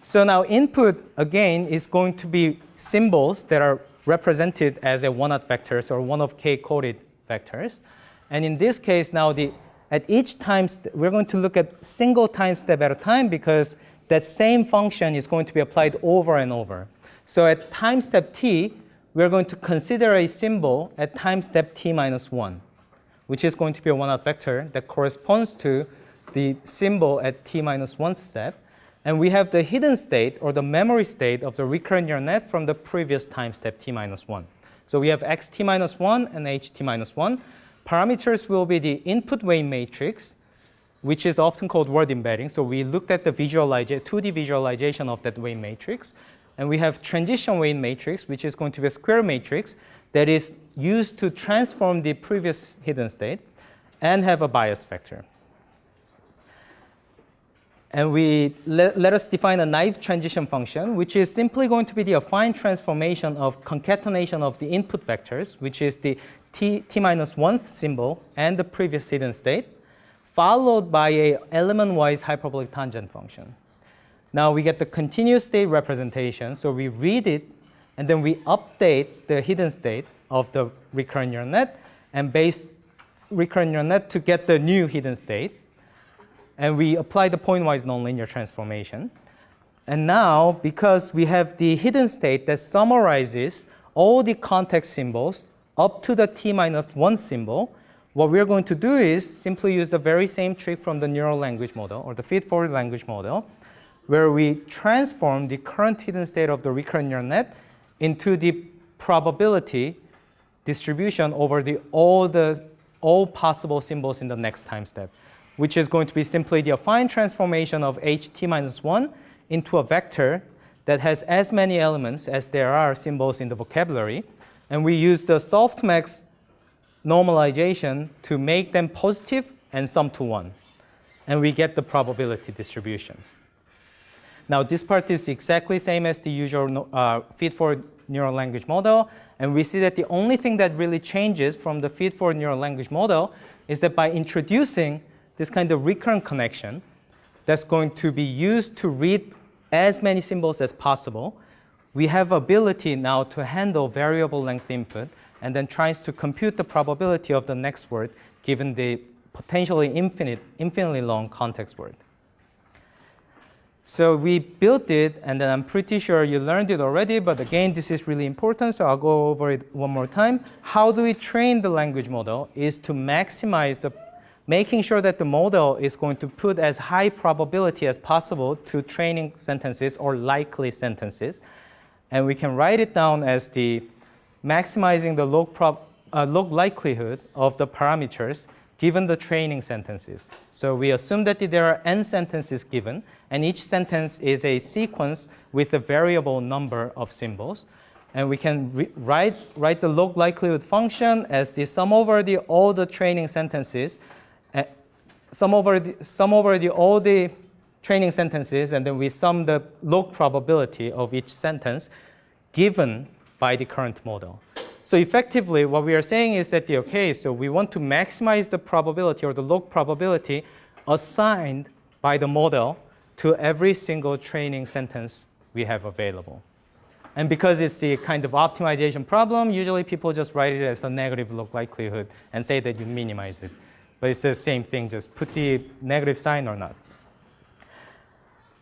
So now input, again, is going to be symbols that are represented as a one-hot vectors or one of k-coded vectors. And in this case, now at each time, we're going to look at single time step at a time because that same function is going to be applied over and over. So at time step t, we're going to consider a symbol at time step t minus 1, which is going to be a one-hot vector that corresponds to the symbol at t minus 1 step. And we have the hidden state or the memory state of the recurrent neural net from the previous time step t minus 1. So we have xt minus 1 and ht minus 1. parameters will be the input weight matrix, which is often called word embedding. So we looked at the 2D visualization of that weight matrix. And we have transition weight matrix, which is going to be a square matrix that is used to transform the previous hidden state and have a bias factor. And let us define a naive transition function, which is simply going to be the affine transformation of concatenation of the input vectors, which is the t-1th symbol and the previous hidden state, followed by a element-wise hyperbolic tangent function. Now we get the continuous state representation, so we read it, and then we update the hidden state of the recurrent neural net, and base recurrent neural net to get the new hidden state. And we apply the point-wise nonlinear transformation. And now, because we have the hidden state that summarizes all the context symbols up to the t-1 symbol, what we're going to do is simply use the very same trick from the neural language model, or the feed-forward language model, where we transform the current hidden state of the recurrent neural net into the probability distribution over all possible symbols in the next time step, which is going to be simply the affine transformation of ht-1 into a vector that has as many elements as there are symbols in the vocabulary. And we use the softmax normalization to make them positive and sum to 1. And we get the probability distribution. Now, this part is exactly same as the usual feed-forward neural language model. And we see that the only thing that really changes from the feed-forward neural language model is that by introducing this kind of recurrent connection that's going to be used to read as many symbols as possible, we have ability now to handle variable length input and then tries to compute the probability of the next word given the potentially infinitely long context word. So we built it, and then I'm pretty sure you learned it already, but again, this is really important, so I'll go over it one more time. How do we train the language model is to maximize making sure that the model is going to put as high probability as possible to training sentences or likely sentences. And we can write it down as the maximizing the log likelihood of the parameters given the training sentences. So we assume that there are n sentences given, and each sentence is a sequence with a variable number of symbols. And we can write the log likelihood function as the sum over all the training sentences, sum over all the training sentences, and then we sum the log probability of each sentence given by the current model. So effectively, what we are saying is that, so we want to maximize the probability or the log probability assigned by the model to every single training sentence we have available. And because it's the kind of optimization problem, usually people just write it as a negative log likelihood and say that you minimize it. But it's the same thing, just put the negative sign or not.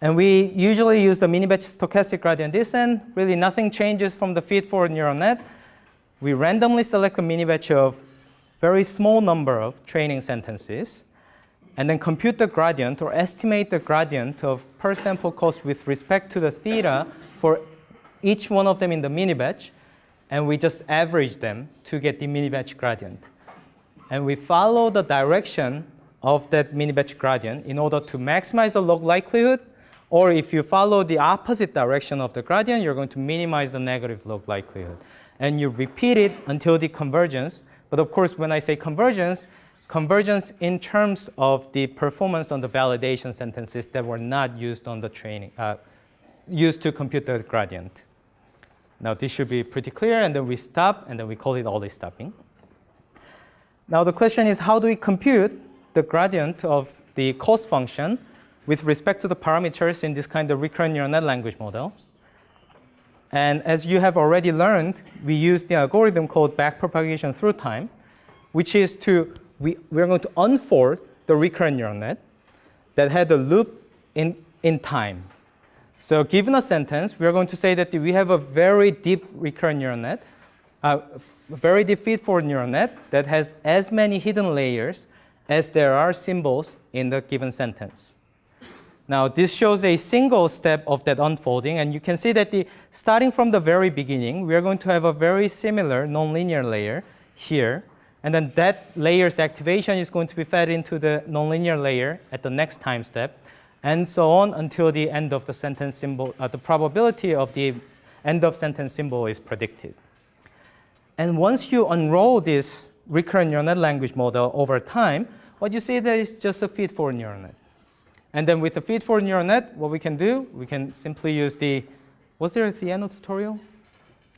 And we usually use the mini-batch stochastic gradient descent. Really nothing changes from the feed-forward neural net. We randomly select a mini-batch of very small number of training sentences, and then compute the gradient or estimate the gradient of per sample cost with respect to the theta for each one of them in the mini-batch, and we just average them to get the mini-batch gradient. And we follow the direction of that mini-batch gradient in order to maximize the log likelihood, or if you follow the opposite direction of the gradient, you're going to minimize the negative log likelihood. And you repeat it until the convergence. But of course, when I say convergence in terms of the performance on the validation sentences that were not used on the training, used to compute the gradient. Now this should be pretty clear, and then we stop, and then we call it always stopping. Now the question is, how do we compute the gradient of the cost function with respect to the parameters in this kind of recurrent neural net language model? And as you have already learned, we use the algorithm called backpropagation through time, which is we're going to unfold the recurrent neural net that had a loop in time. So given a sentence, we're going to say that we have a very deep recurrent neural net, very deep feed-forward neural net that has as many hidden layers as there are symbols in the given sentence. Now, this shows a single step of that unfolding, and you can see that starting from the very beginning, we are going to have a very similar nonlinear layer here And then that layer's activation is going to be fed into the nonlinear layer at the next time step, and so on until the end of the sentence symbol, the probability of the end of sentence symbol is predicted. And once you unroll this recurrent neural net language model over time, what you see there is just a feed-forward neural net. And then with the feed-forward neural net, what we can do, we can simply use the, was there a Theano tutorial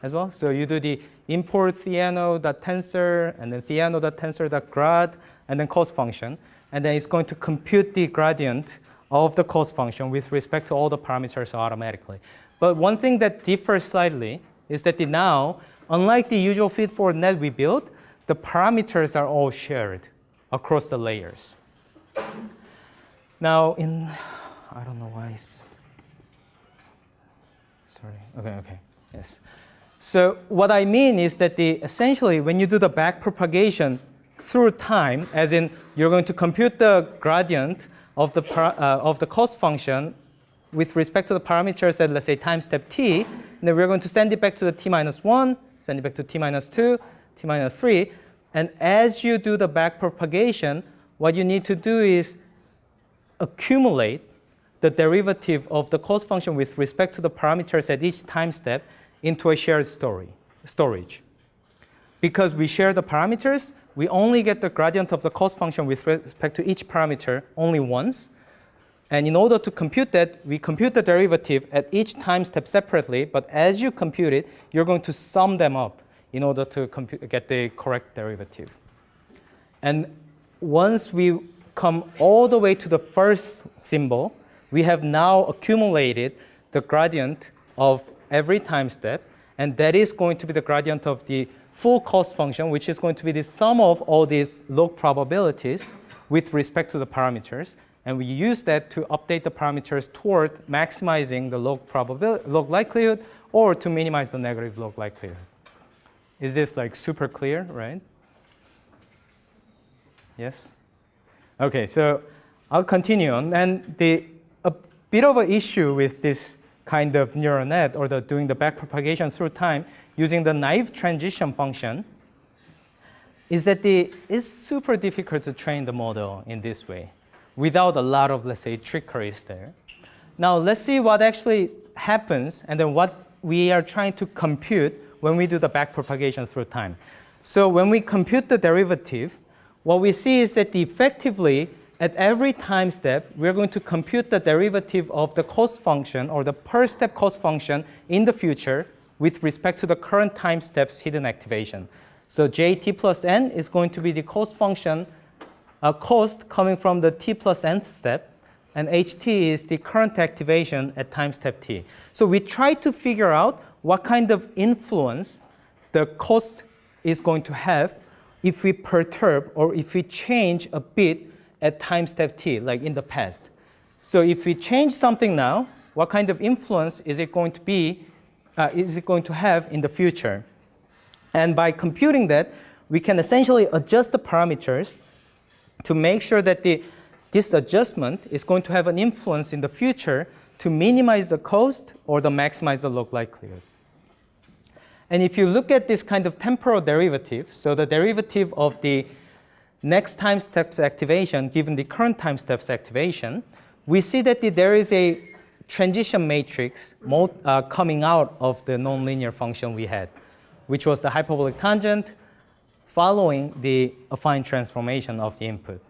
as well? So you do the import Theano.tensor, and then Theano.tensor.grad, and then cost function. And then it's going to compute the gradient of the cost function with respect to all the parameters automatically. But one thing that differs slightly is that now, unlike the usual feed-forward net we built, the parameters are all shared across the layers. Now, I don't know why it's, sorry, okay, yes. So what I mean is that essentially, when you do the backpropagation through time, as in you're going to compute the gradient of the cost function with respect to the parameters at, let's say, time step t, and then we're going to send it back to the t-1, send it back to t-2, t-3, and as you do the backpropagation, what you need to do is accumulate the derivative of the cost function with respect to the parameters at each time step into a shared storage. Because we share the parameters, we only get the gradient of the cost function with respect to each parameter only once. And in order to compute that, we compute the derivative at each time step separately, but as you compute it, you're going to sum them up in order to get the correct derivative. And once we come all the way to the first symbol, we have now accumulated the gradient of every time step, and that is going to be the gradient of the full cost function, which is going to be the sum of all these log probabilities with respect to the parameters. And we use that to update the parameters toward maximizing the log likelihood or to minimize the negative log likelihood. Is this like super clear, right? Yes? Okay, so I'll continue on. And a bit of an issue with this kind of neural net or doing the backpropagation through time using the naive transition function is that it's super difficult to train the model in this way without a lot of, let's say, trickeries there. Now, let's see what actually happens and then what we are trying to compute when we do the backpropagation through time. So when we compute the derivative, what we see is that effectively, at every time step, we're going to compute the derivative of the cost function or the per step cost function in the future with respect to the current time step's hidden activation. So jt plus n is going to be the cost function, cost coming from the t plus nth step, and ht is the current activation at time step t. So we try to figure out what kind of influence the cost is going to have if we perturb or if we change a bit at time step t, like in the past. So if we change something now, what kind of influence is it going to be, is it going to have in the future? And by computing that, we can essentially adjust the parameters to make sure that this adjustment is going to have an influence in the future to minimize the cost or to maximize the log likelihood. And if you look at this kind of temporal derivative, so the derivative of the next time steps activation given the current time steps activation, we see that there is a transition matrix coming out of the nonlinear function we had, which was the hyperbolic tangent following the affine transformation of the input.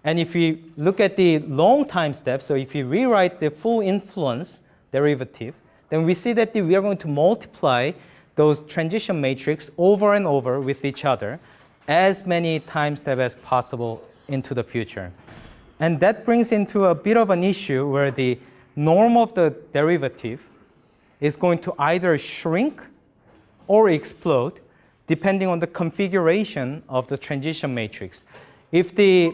And if we look at the long time step, so if you rewrite the full influence derivative, then we see that we are going to multiply those transition matrix over and over with each other as many time steps as possible into the future. And that brings into a bit of an issue where the norm of the derivative is going to either shrink or explode depending on the configuration of the transition matrix. If we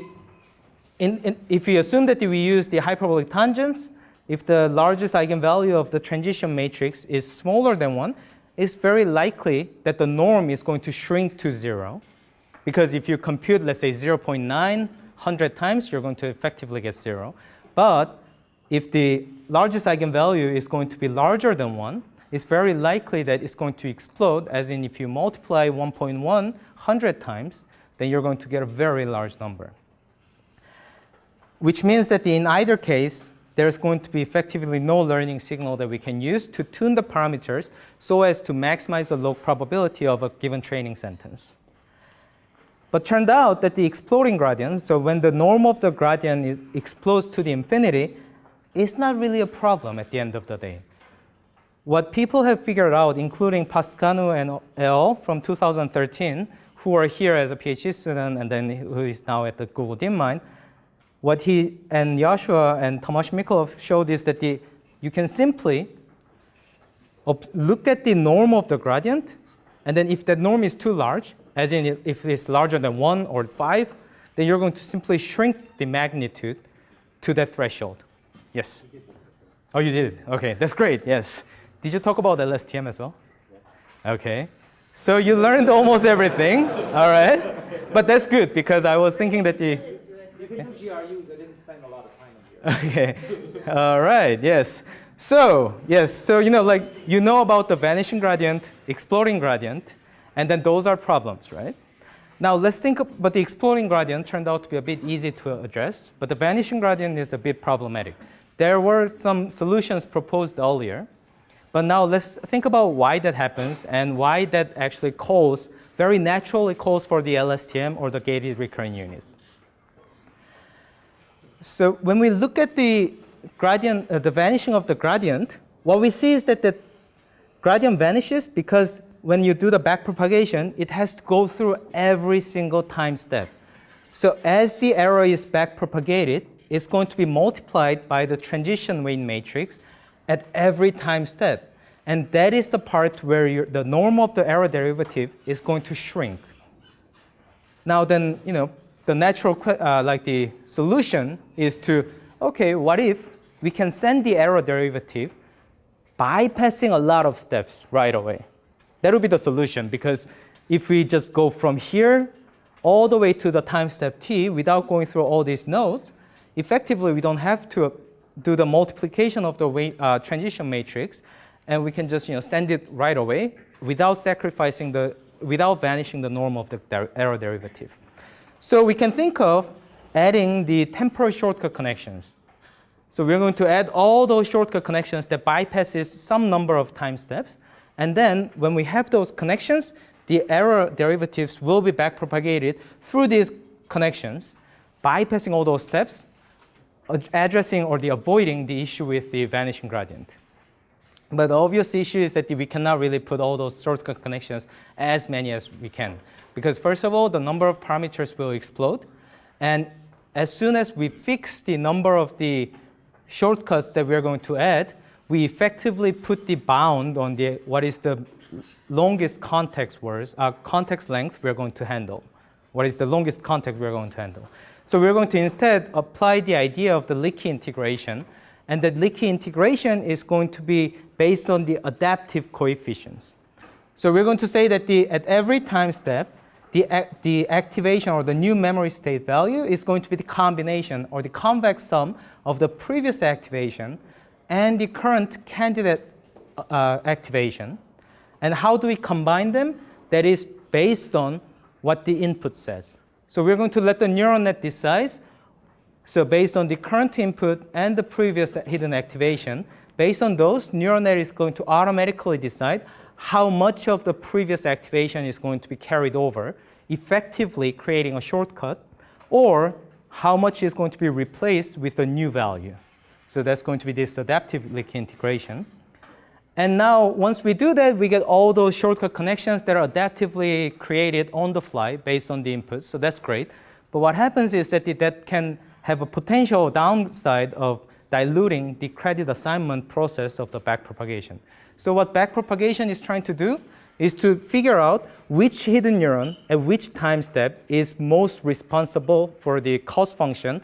assume that we use the hyperbolic tangents, if the largest eigenvalue of the transition matrix is smaller than 1, it's very likely that the norm is going to shrink to 0. Because if you compute, let's say, 0.9 100 times, you're going to effectively get 0. But if the largest eigenvalue is going to be larger than 1, it's very likely that it's going to explode, as in if you multiply 1.1 100 times, then you're going to get a very large number. Which means that in either case, there's going to be effectively no learning signal that we can use to tune the parameters so as to maximize the log probability of a given training sentence. But turned out that the exploding gradient, so when the norm of the gradient explodes to the infinity, it's not really a problem at the end of the day. What people have figured out, including Pascanu and al. From 2013, who are here as a PhD student and then who is now at the Google DeepMind, what he and Joshua and Tomasz Mikolov showed is that you can simply look at the norm of the gradient, and then if that norm is too large, as in if it's larger than 1 or 5, then you're going to simply shrink the magnitude to that threshold. Yes? Oh, you did? Okay, that's great, yes. Did you talk about LSTM as well? Yes. Okay. So you learned almost everything, all right? But that's good, because I was thinking that you can do GRUs. I didn't spend a lot of time on GRUs. Okay. All right. Yes. So yes. So like you know about the vanishing gradient, exploding gradient, and then those are problems, right? Now let's think about the exploding gradient. Turned out to be a bit easy to address, but the vanishing gradient is a bit problematic. There were some solutions proposed earlier, but now let's think about why that happens and why that actually very naturally calls for the LSTM or the gated recurrent units. So when we look at the gradient, the vanishing of the gradient, what we see is that the gradient vanishes because when you do the backpropagation, it has to go through every single time step. So as the error is backpropagated, it's going to be multiplied by the transition weight matrix at every time step. And that is the part where the norm of the error derivative is going to shrink. Now then, the natural, the solution is to, okay, what if we can send the error derivative bypassing a lot of steps right away? That would be the solution, because if we just go from here all the way to the time step t without going through all these nodes, effectively we don't have to do the multiplication of the transition matrix, and we can just send it right away without without vanishing the norm of the error derivative. So we can think of adding the temporal shortcut connections. So we're going to add all those shortcut connections that bypasses some number of time steps. And then when we have those connections, the error derivatives will be backpropagated through these connections, bypassing all those steps, addressing or avoiding the issue with the vanishing gradient. But the obvious issue is that we cannot really put all those shortcut connections as many as we can. Because first of all, the number of parameters will explode. And as soon as we fix the number of the shortcuts that we're going to add, we effectively put the bound on what is the longest context length we're going to handle. What is the longest context we're going to handle? So we're going to instead apply the idea of the leaky integration. And that leaky integration is going to be based on the adaptive coefficients. So we're going to say that at every time step, the activation or the new memory state value is going to be the combination or the convex sum of the previous activation and the current candidate activation. And how do we combine them? That is based on what the input says. So we're going to let the neural net decide. So based on the current input and the previous hidden activation, based on those, neural net is going to automatically decide how much of the previous activation is going to be carried over, effectively creating a shortcut, or how much is going to be replaced with a new value. So that's going to be this adaptive leaky integration. And now, once we do that, we get all those shortcut connections that are adaptively created on the fly based on the inputs. So that's great. But what happens is that that can have a potential downside of diluting the credit assignment process of the backpropagation. So what backpropagation is trying to do is to figure out which hidden neuron at which time step is most responsible for the cost function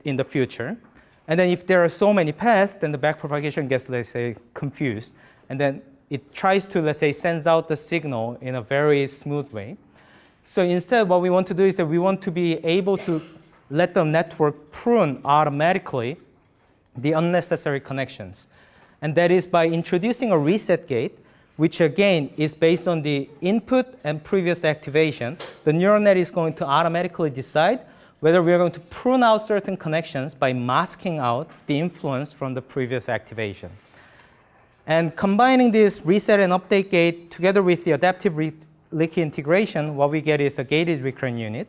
in the future. And then if there are so many paths, then the backpropagation gets, let's say, confused. And then it tries to, let's say, sends out the signal in a very smooth way. So instead, what we want to do is that we want to be able to let the network prune automatically the unnecessary connections. And that is by introducing a reset gate which again is based on the input and previous activation, the neural net is going to automatically decide whether we are going to prune out certain connections by masking out the influence from the previous activation. And combining this reset and update gate together with the adaptive leaky integration, what we get is a gated recurrent unit.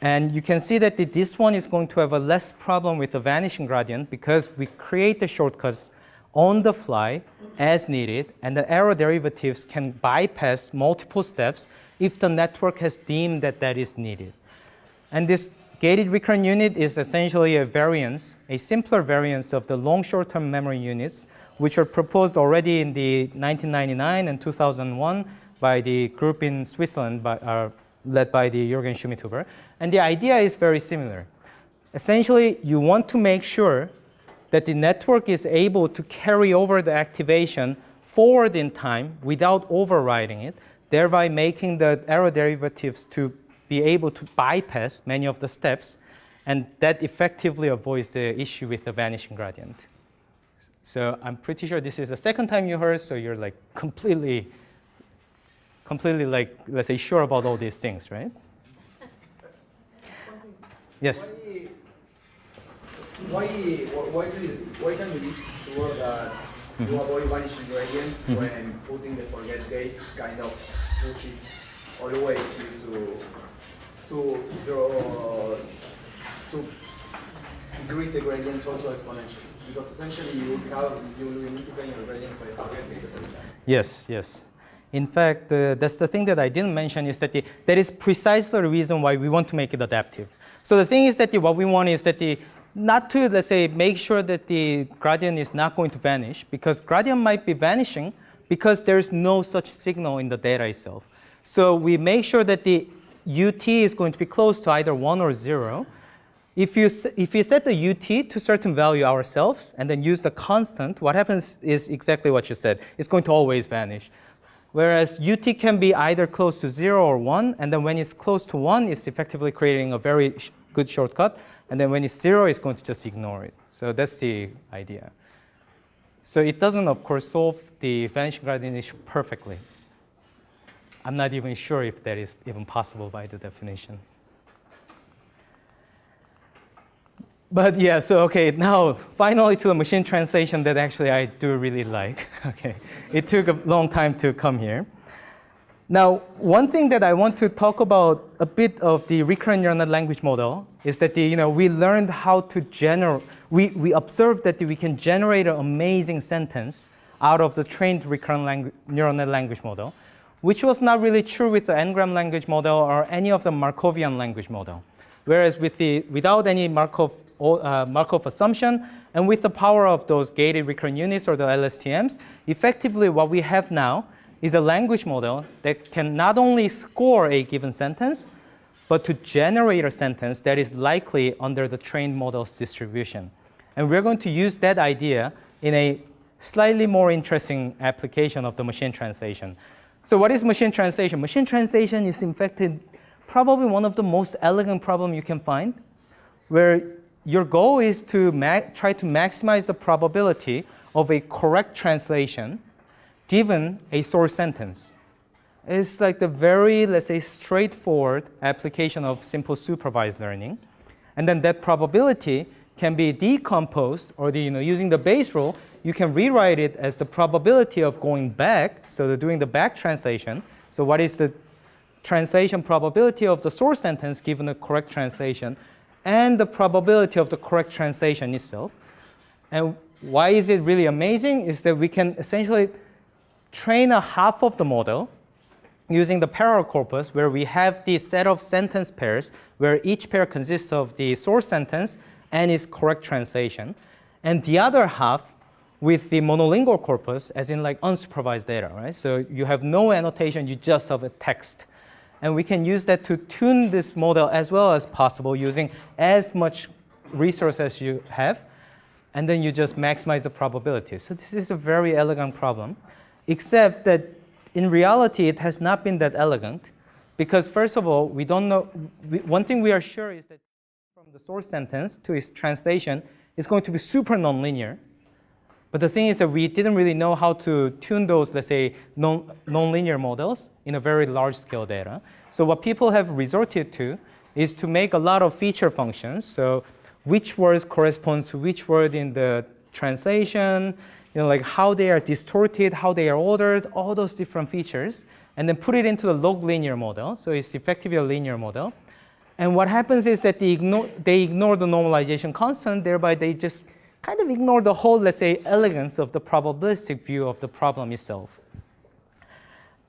And you can see that this one is going to have a less problem with the vanishing gradient because we create the shortcuts on the fly as needed, and the error derivatives can bypass multiple steps if the network has deemed that that is needed. And this gated recurrent unit is essentially a variance, a simpler variance of the long short-term memory units, which were proposed already in the 1999 and 2001 by the group in Switzerland led by the Jürgen Schumituber. And the idea is very similar. Essentially, you want to make sure that the network is able to carry over the activation forward in time without overriding it, thereby making the error derivatives to be able to bypass many of the steps, and that effectively avoids the issue with the vanishing gradient. So I'm pretty sure this is the second time you heard, so you're like completely like, let's say, sure about all these things, right? Yes? Why can we be sure that you avoid vanishing gradients when putting the forget gate kind of pushes always you to increase the gradients also exponentially? Because essentially you will multiply your gradients by forget gate every time. Yes, yes. In fact, that's the thing that I didn't mention is that that is precisely the reason why we want to make it adaptive. So the thing is that what we want is that not to, let's say, make sure that the gradient is not going to vanish, because gradient might be vanishing because there's no such signal in the data itself. So we make sure that the UT is going to be close to either 1 or 0. If you set the UT to certain value ourselves and then use the constant, what happens is exactly what you said. It's going to always vanish. Whereas UT can be either close to 0 or 1, and then when it's close to 1, it's effectively creating a very good shortcut, and then when it's 0, it's going to just ignore it. So that's the idea. So it doesn't, of course, solve the vanishing gradient issue perfectly. I'm not even sure if that is even possible by the definition. But yeah, so okay, now finally to the machine translation that actually I do really like. Okay, it took a long time to come here. Now, one thing that I want to talk about a bit of the recurrent neural net language model is that we learned how to generate. We observed that we can generate an amazing sentence out of the trained recurrent neural net language model, which was not really true with the n-gram language model or any of the Markovian language model. Whereas without any Markov assumption, and with the power of those gated recurrent units or the LSTMs, effectively what we have now is a language model that can not only score a given sentence, but to generate a sentence that is likely under the trained model's distribution. And we're going to use that idea in a slightly more interesting application of the machine translation. So what is machine translation? Machine translation is in fact probably one of the most elegant problems you can find, where your goal is to try to maximize the probability of a correct translation given a source sentence. It's like the very, let's say, straightforward application of simple supervised learning. And then that probability can be decomposed, or using the base rule, you can rewrite it as the probability of going back, so doing the back translation. So what is the translation probability of the source sentence given a correct translation, and the probability of the correct translation itself. And why is it really amazing is that we can essentially train a half of the model using the parallel corpus, where we have the set of sentence pairs where each pair consists of the source sentence and its correct translation, and the other half with the monolingual corpus, as in like unsupervised data, right? So you have no annotation, you just have a text. And we can use that to tune this model as well as possible using as much resource as you have, and then you just maximize the probability. So this is a very elegant problem, except that in reality, it has not been that elegant, because first of all, we don't know, one thing we are sure is that from the source sentence to its translation is going to be super nonlinear. But the thing is that we didn't really know how to tune those, let's say, non-linear models in a very large-scale data. So what people have resorted to is to make a lot of feature functions. So which words correspond to which word in the translation, like how they are distorted, how they are ordered, all those different features, and then put it into the log linear model. So it's effectively a linear model. And what happens is that they ignore the normalization constant, thereby they just kind of ignore the whole, let's say, elegance of the probabilistic view of the problem itself.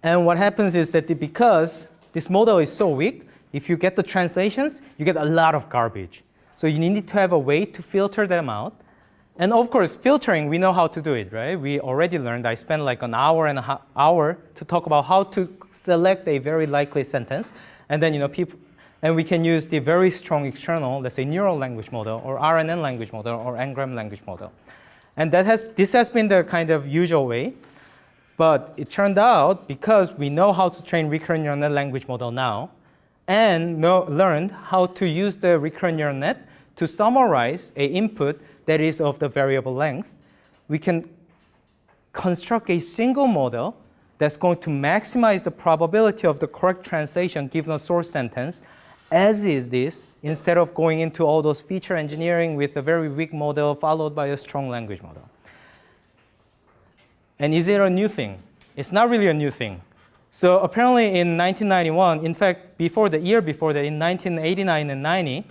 And what happens is that because this model is so weak, if you get the translations, you get a lot of garbage. So you need to have a way to filter them out. And of course, filtering, we know how to do it, right? We already learned. I spent like an hour and a half hour to talk about how to select a very likely sentence. And then, and we can use the very strong external, let's say, neural language model, or RNN language model, or N-gram language model. And this has been the kind of usual way. But it turned out, because we know how to train recurrent neural net language model now, and learned how to use the recurrent neural net to summarize an input that is of the variable length, we can construct a single model that's going to maximize the probability of the correct translation given a source sentence as is this, instead of going into all those feature engineering with a very weak model followed by a strong language model. And is it a new thing? It's not really a new thing. So apparently in 1991, in fact, the year before that, in 1989 and 90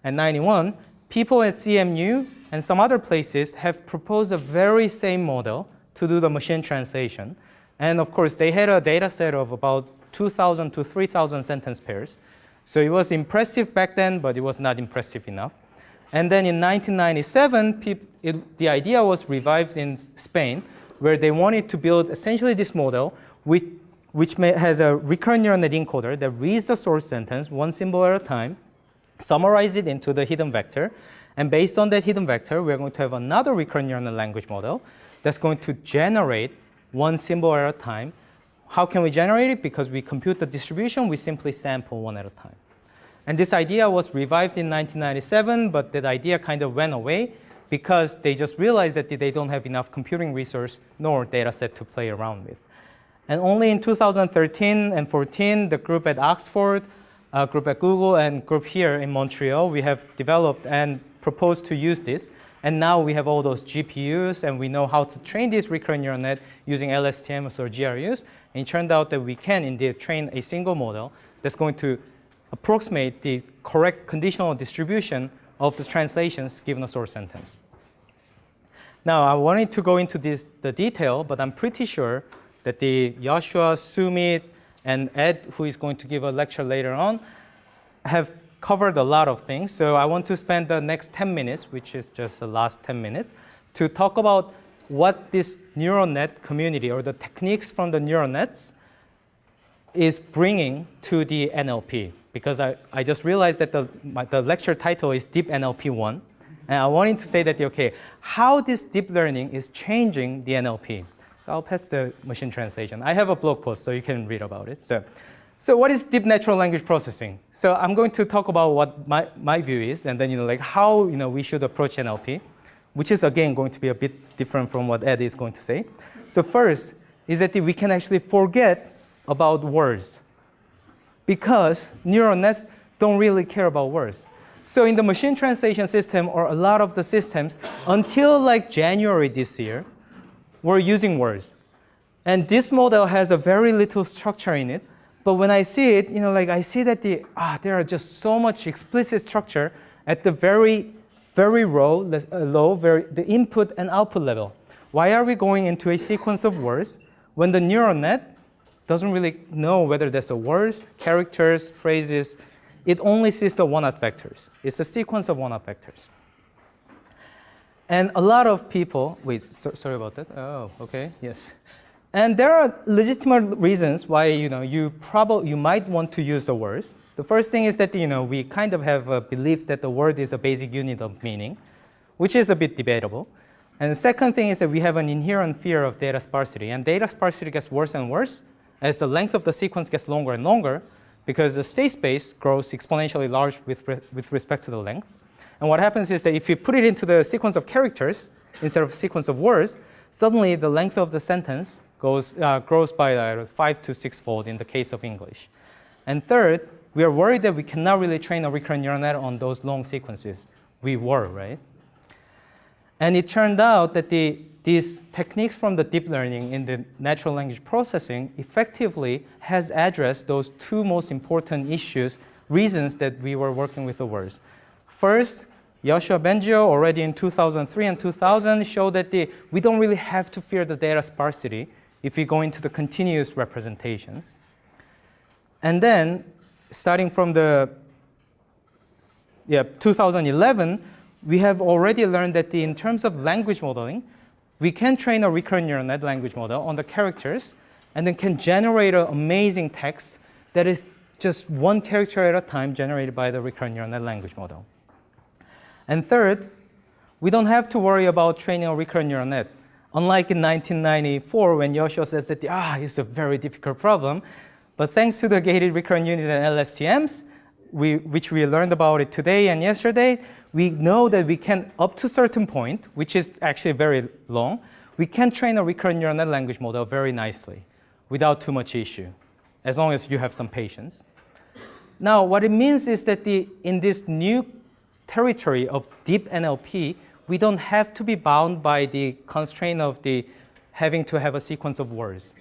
and 91, people at CMU and some other places have proposed a very same model to do the machine translation. And of course, they had a data set of about 2,000 to 3,000 sentence pairs. So it was impressive back then, but it was not impressive enough. And then in 1997, the idea was revived in Spain, where they wanted to build essentially this model, which has a recurrent neural net encoder that reads the source sentence one symbol at a time, summarize it into the hidden vector, and based on that hidden vector, we're going to have another recurrent neural net language model that's going to generate one symbol at a time. How can we generate it? Because we compute the distribution, we simply sample one at a time. And this idea was revived in 1997, but that idea kind of went away because they just realized that they don't have enough computing resource nor data set to play around with. And only in 2013 and 14, the group at Oxford, group at Google, and group here in Montreal, we have developed and proposed to use this. And now we have all those GPUs, and we know how to train this recurrent neural net using LSTMs or GRUs. And it turned out that we can indeed train a single model that's going to approximate the correct conditional distribution of the translations given a source sentence. Now, I wanted to go into the detail, but I'm pretty sure that the Joshua, Sumit, and Ed, who is going to give a lecture later on, have covered a lot of things. So I want to spend the next 10 minutes, which is just the last 10 minutes, to talk about what this neural net community or the techniques from the neural nets is bringing to the NLP. Because I just realized that the lecture title is Deep NLP 1. And I wanted to say that, okay, how this deep learning is changing the NLP. So I'll pass the machine translation. I have a blog post, so you can read about it. So what is deep natural language processing? So I'm going to talk about what my view is, and then like how we should approach NLP, which is again going to be a bit different from what Ed is going to say. So first is that we can actually forget about words, because neural nets don't really care about words. So in the machine translation system, or a lot of the systems, until like January this year, we're using words. And this model has a very little structure in it. But when I see it, I see that there are just so much explicit structure at the very low, the input and output level. Why are we going into a sequence of words when the neural net doesn't really know whether that's a words, characters, phrases? It only sees the one-hot vectors. It's a sequence of one-hot vectors. And a lot of people, sorry about that. Oh, okay, yes. And there are legitimate reasons why you might want to use the words. The first thing is that we kind of have a belief that the word is a basic unit of meaning, which is a bit debatable. And the second thing is that we have an inherent fear of data sparsity, and data sparsity gets worse and worse as the length of the sequence gets longer and longer, because the state space grows exponentially large with respect to the length. And what happens is that if you put it into the sequence of characters, instead of a sequence of words, suddenly the length of the sentence grows by 5 to 6-fold in the case of English. And third, we are worried that we cannot really train a recurrent neural net on those long sequences. We were, right? And it turned out that these techniques from the deep learning in the natural language processing effectively has addressed those two most important reasons that we were working with the words. First, Yoshua Bengio already in 2003 and 2000 showed that we don't really have to fear the data sparsity if we go into the continuous representations. And then, starting from 2011, we have already learned that in terms of language modeling, we can train a recurrent neural net language model on the characters and then can generate an amazing text that is just one character at a time generated by the recurrent neural net language model. And third, we don't have to worry about training a recurrent neural net. Unlike in 1994 when Yoshua says that it's a very difficult problem, but thanks to the gated recurrent unit and LSTMs, which we learned about it today and yesterday, we know that we can, up to a certain point, which is actually very long, we can train a recurrent neural net language model very nicely without too much issue, as long as you have some patience. Now, what it means is that in this new territory of deep NLP, we don't have to be bound by the constraint of having to have a sequence of words,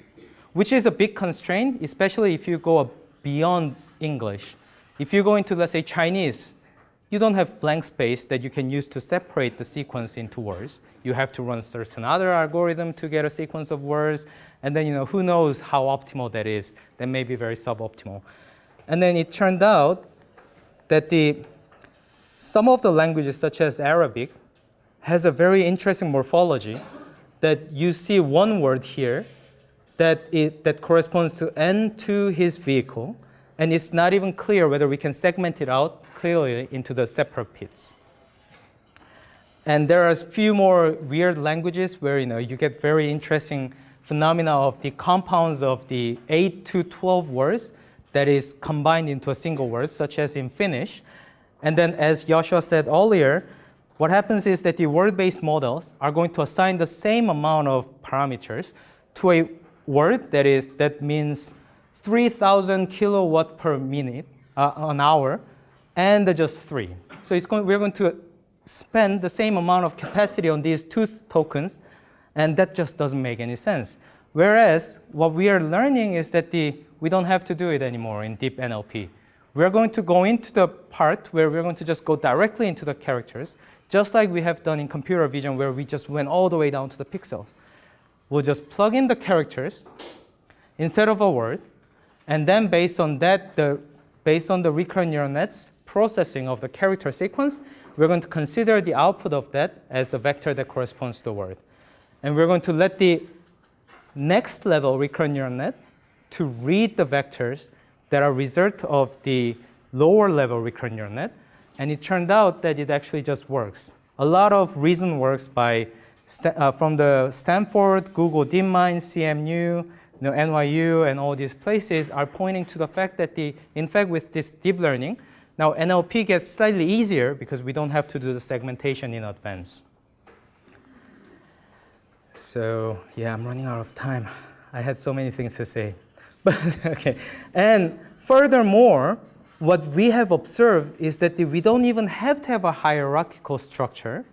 which is a big constraint, especially if you go beyond English. If you go into, let's say, Chinese, you don't have blank space that you can use to separate the sequence into words. You have to run certain other algorithm to get a sequence of words. And then, who knows how optimal that is. That may be very suboptimal. And then it turned out that some of the languages, such as Arabic, has a very interesting morphology that you see one word here that corresponds to N to his vehicle. And it's not even clear whether we can segment it out clearly into the separate bits. And there are a few more weird languages where you get very interesting phenomena of the compounds of the 8 to 12 words that is combined into a single word, such as in Finnish. And then, as Yoshua said earlier, what happens is that the word-based models are going to assign the same amount of parameters to a word that means 3,000 kilowatt per minute, an hour, and just 3. So we're going to spend the same amount of capacity on these two tokens, and that just doesn't make any sense. Whereas what we are learning is that we don't have to do it anymore in deep NLP. We're going to go into the part where we're going to just go directly into the characters, just like we have done in computer vision where we just went all the way down to the pixels. We'll just plug in the characters instead of a word, and then based on the recurrent neural nets processing of the character sequence, we're going to consider the output of that as the vector that corresponds to the word. And we're going to let the next level recurrent neural net to read the vectors that are result of the lower level recurrent neural net. And it turned out that it actually just works. A lot of recent works from the Stanford, Google DeepMind, CMU, NYU, and all these places are pointing to the fact that in fact, with this deep learning, now NLP gets slightly easier because we don't have to do the segmentation in advance. So yeah, I'm running out of time. I had so many things to say. But okay. And furthermore, what we have observed is that we don't even have to have a hierarchical structure,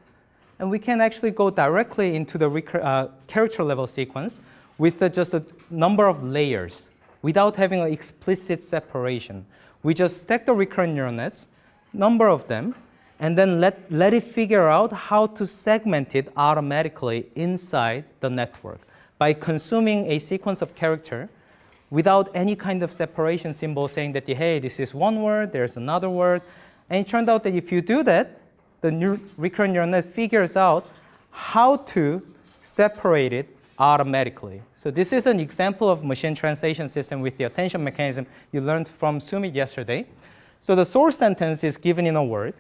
and we can actually go directly into the character level sequence with just a number of layers without having an explicit separation. We just stack the recurrent neural nets, number of them, and then let it figure out how to segment it automatically inside the network by consuming a sequence of character without any kind of separation symbol saying that, hey, this is one word, there's another word. And it turned out that if you do that, the recurrent neural net figures out how to separate it automatically. So this is an example of machine translation system with the attention mechanism you learned from Sumit yesterday. So the source sentence is given in a word.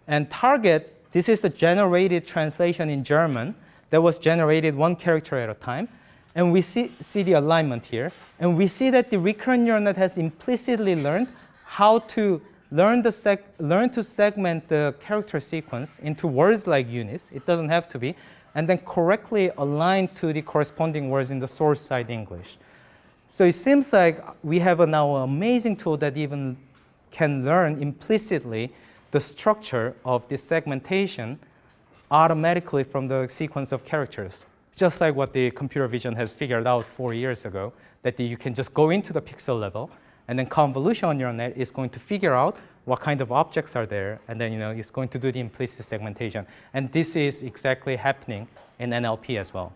And target, this is the generated translation in German that was generated one character at a time. And we see the alignment here. And we see that the recurrent neural net has implicitly learned how to learn to segment the character sequence into words like units. It doesn't have to be. And then correctly align to the corresponding words in the source side English. So it seems like we have now an amazing tool that even can learn implicitly the structure of this segmentation automatically from the sequence of characters. Just like what the computer vision has figured out 4 years ago, that you can just go into the pixel level, and then convolutional neural net is going to figure out what kind of objects are there, and then it's going to do the implicit segmentation. And this is exactly happening in NLP as well.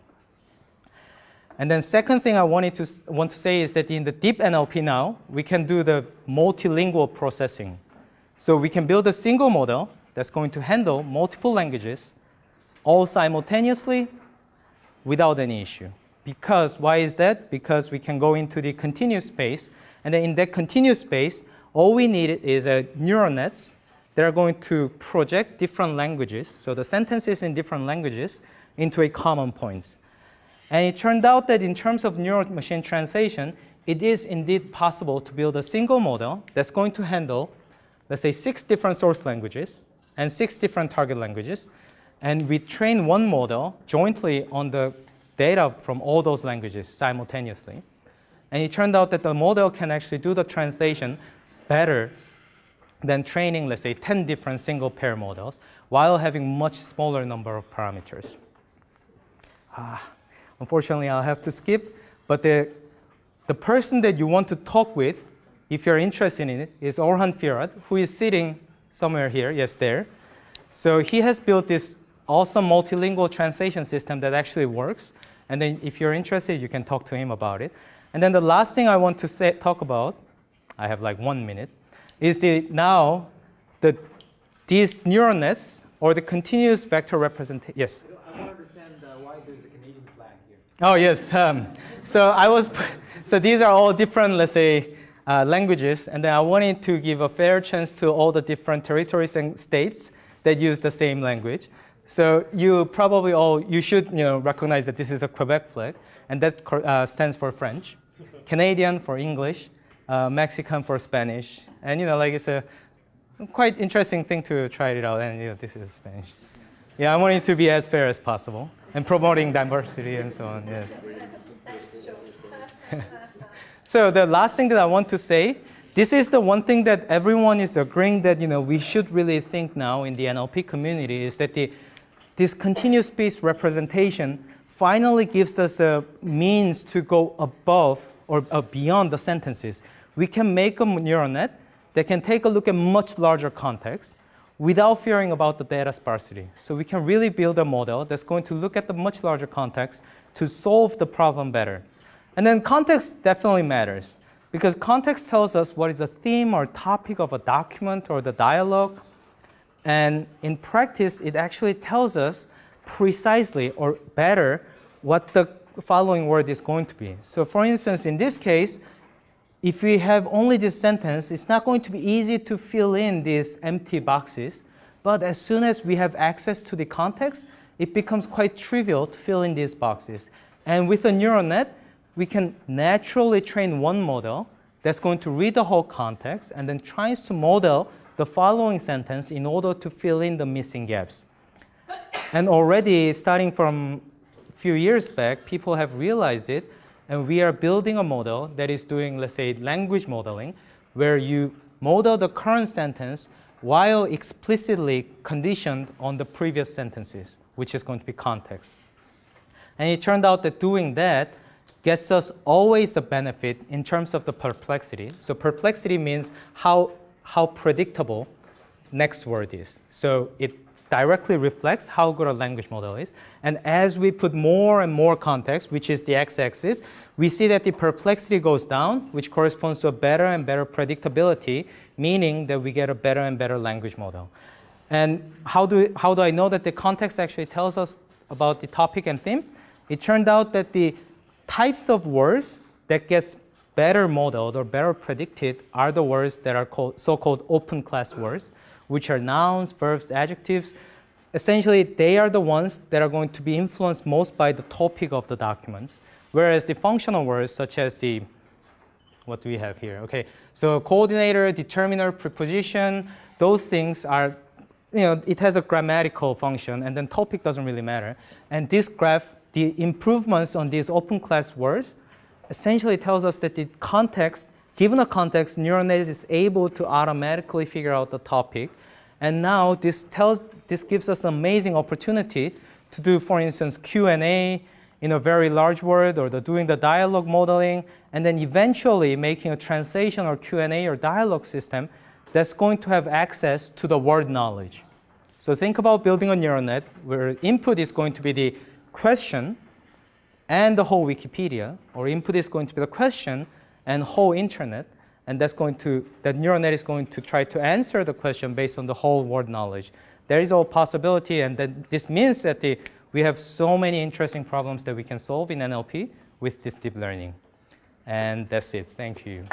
And then second thing I want to say is that in the deep NLP now, we can do the multilingual processing. So we can build a single model that's going to handle multiple languages all simultaneously without any issue. Because, why is that? Because we can go into the continuous space, and then in that continuous space, all we need is neural nets that are going to project different languages, so the sentences in different languages, into a common point. And it turned out that in terms of neural machine translation, it is indeed possible to build a single model that's going to handle, let's say, 6 different source languages and 6 different target languages. And we train one model jointly on the data from all those languages simultaneously. And it turned out that the model can actually do the translation better than training, let's say, 10 different single pair models while having much smaller number of parameters. Unfortunately, I'll have to skip, but the person that you want to talk with, if you're interested in it, is Orhan Firat, who is sitting somewhere here, yes, there. So he has built this awesome multilingual translation system that actually works. And then if you're interested, you can talk to him about it. And then the last thing I want to talk about, I have like 1 minute, is these neural nets or the continuous vector representation. Yes? I don't understand why there's a Canadian flag here. Oh, yes. So these are all different, let's say, languages. And then I wanted to give a fair chance to all the different territories and states that use the same language. So you probably you should recognize that this is a Quebec flag, and that stands for French, Canadian for English, Mexican for Spanish, and it's a quite interesting thing to try it out. And this is Spanish. Yeah, I want it to be as fair as possible and promoting diversity and so on. Yes. So the last thing that I want to say, this is the one thing that everyone is agreeing that we should really think now in the NLP community is that this continuous space representation finally gives us a means to go above or beyond the sentences. We can make a neural net that can take a look at much larger context without fearing about the data sparsity. So we can really build a model that's going to look at the much larger context to solve the problem better. And then context definitely matters, because context tells us what is the theme or topic of a document or the dialogue. And in practice, it actually tells us precisely or better what the following word is going to be. So for instance, in this case, if we have only this sentence, it's not going to be easy to fill in these empty boxes. But as soon as we have access to the context, it becomes quite trivial to fill in these boxes. And with a neural net, we can naturally train one model that's going to read the whole context and then tries to model the following sentence in order to fill in the missing gaps. And already, starting from a few years back, people have realized it, and we are building a model that is doing, let's say, language modeling, where you model the current sentence while explicitly conditioned on the previous sentences, which is going to be context. And it turned out that doing that gets us always a benefit in terms of the perplexity. So perplexity means how predictable next word is. So it directly reflects how good a language model is. And as we put more and more context, which is the x-axis, we see that the perplexity goes down, which corresponds to a better and better predictability, meaning that we get a better and better language model. And how do I know that the context actually tells us about the topic and theme? It turned out that the types of words that gets better modeled or better predicted are the words that are called so-called open class words, which are nouns, verbs, adjectives. Essentially, they are the ones that are going to be influenced most by the topic of the documents, whereas the functional words, such as the What do we have here? Okay, so coordinator, determiner, preposition, those things are, it has a grammatical function, and then topic doesn't really matter. And this graph, the improvements on these open class words, essentially tells us that the context, given a context, neural net is able to automatically figure out the topic. And now this gives us an amazing opportunity to do, for instance, Q&A in a very large word, or doing the dialogue modeling, and then eventually making a translation or Q&A or dialogue system that's going to have access to the word knowledge. So think about building a neural net where input is going to be the question and the whole Wikipedia, or input is going to be the question and whole internet, and that neural net is going to try to answer the question based on the whole word knowledge. There is a possibility, and then this means that we have so many interesting problems that we can solve in NLP with this deep learning. And that's it. Thank you.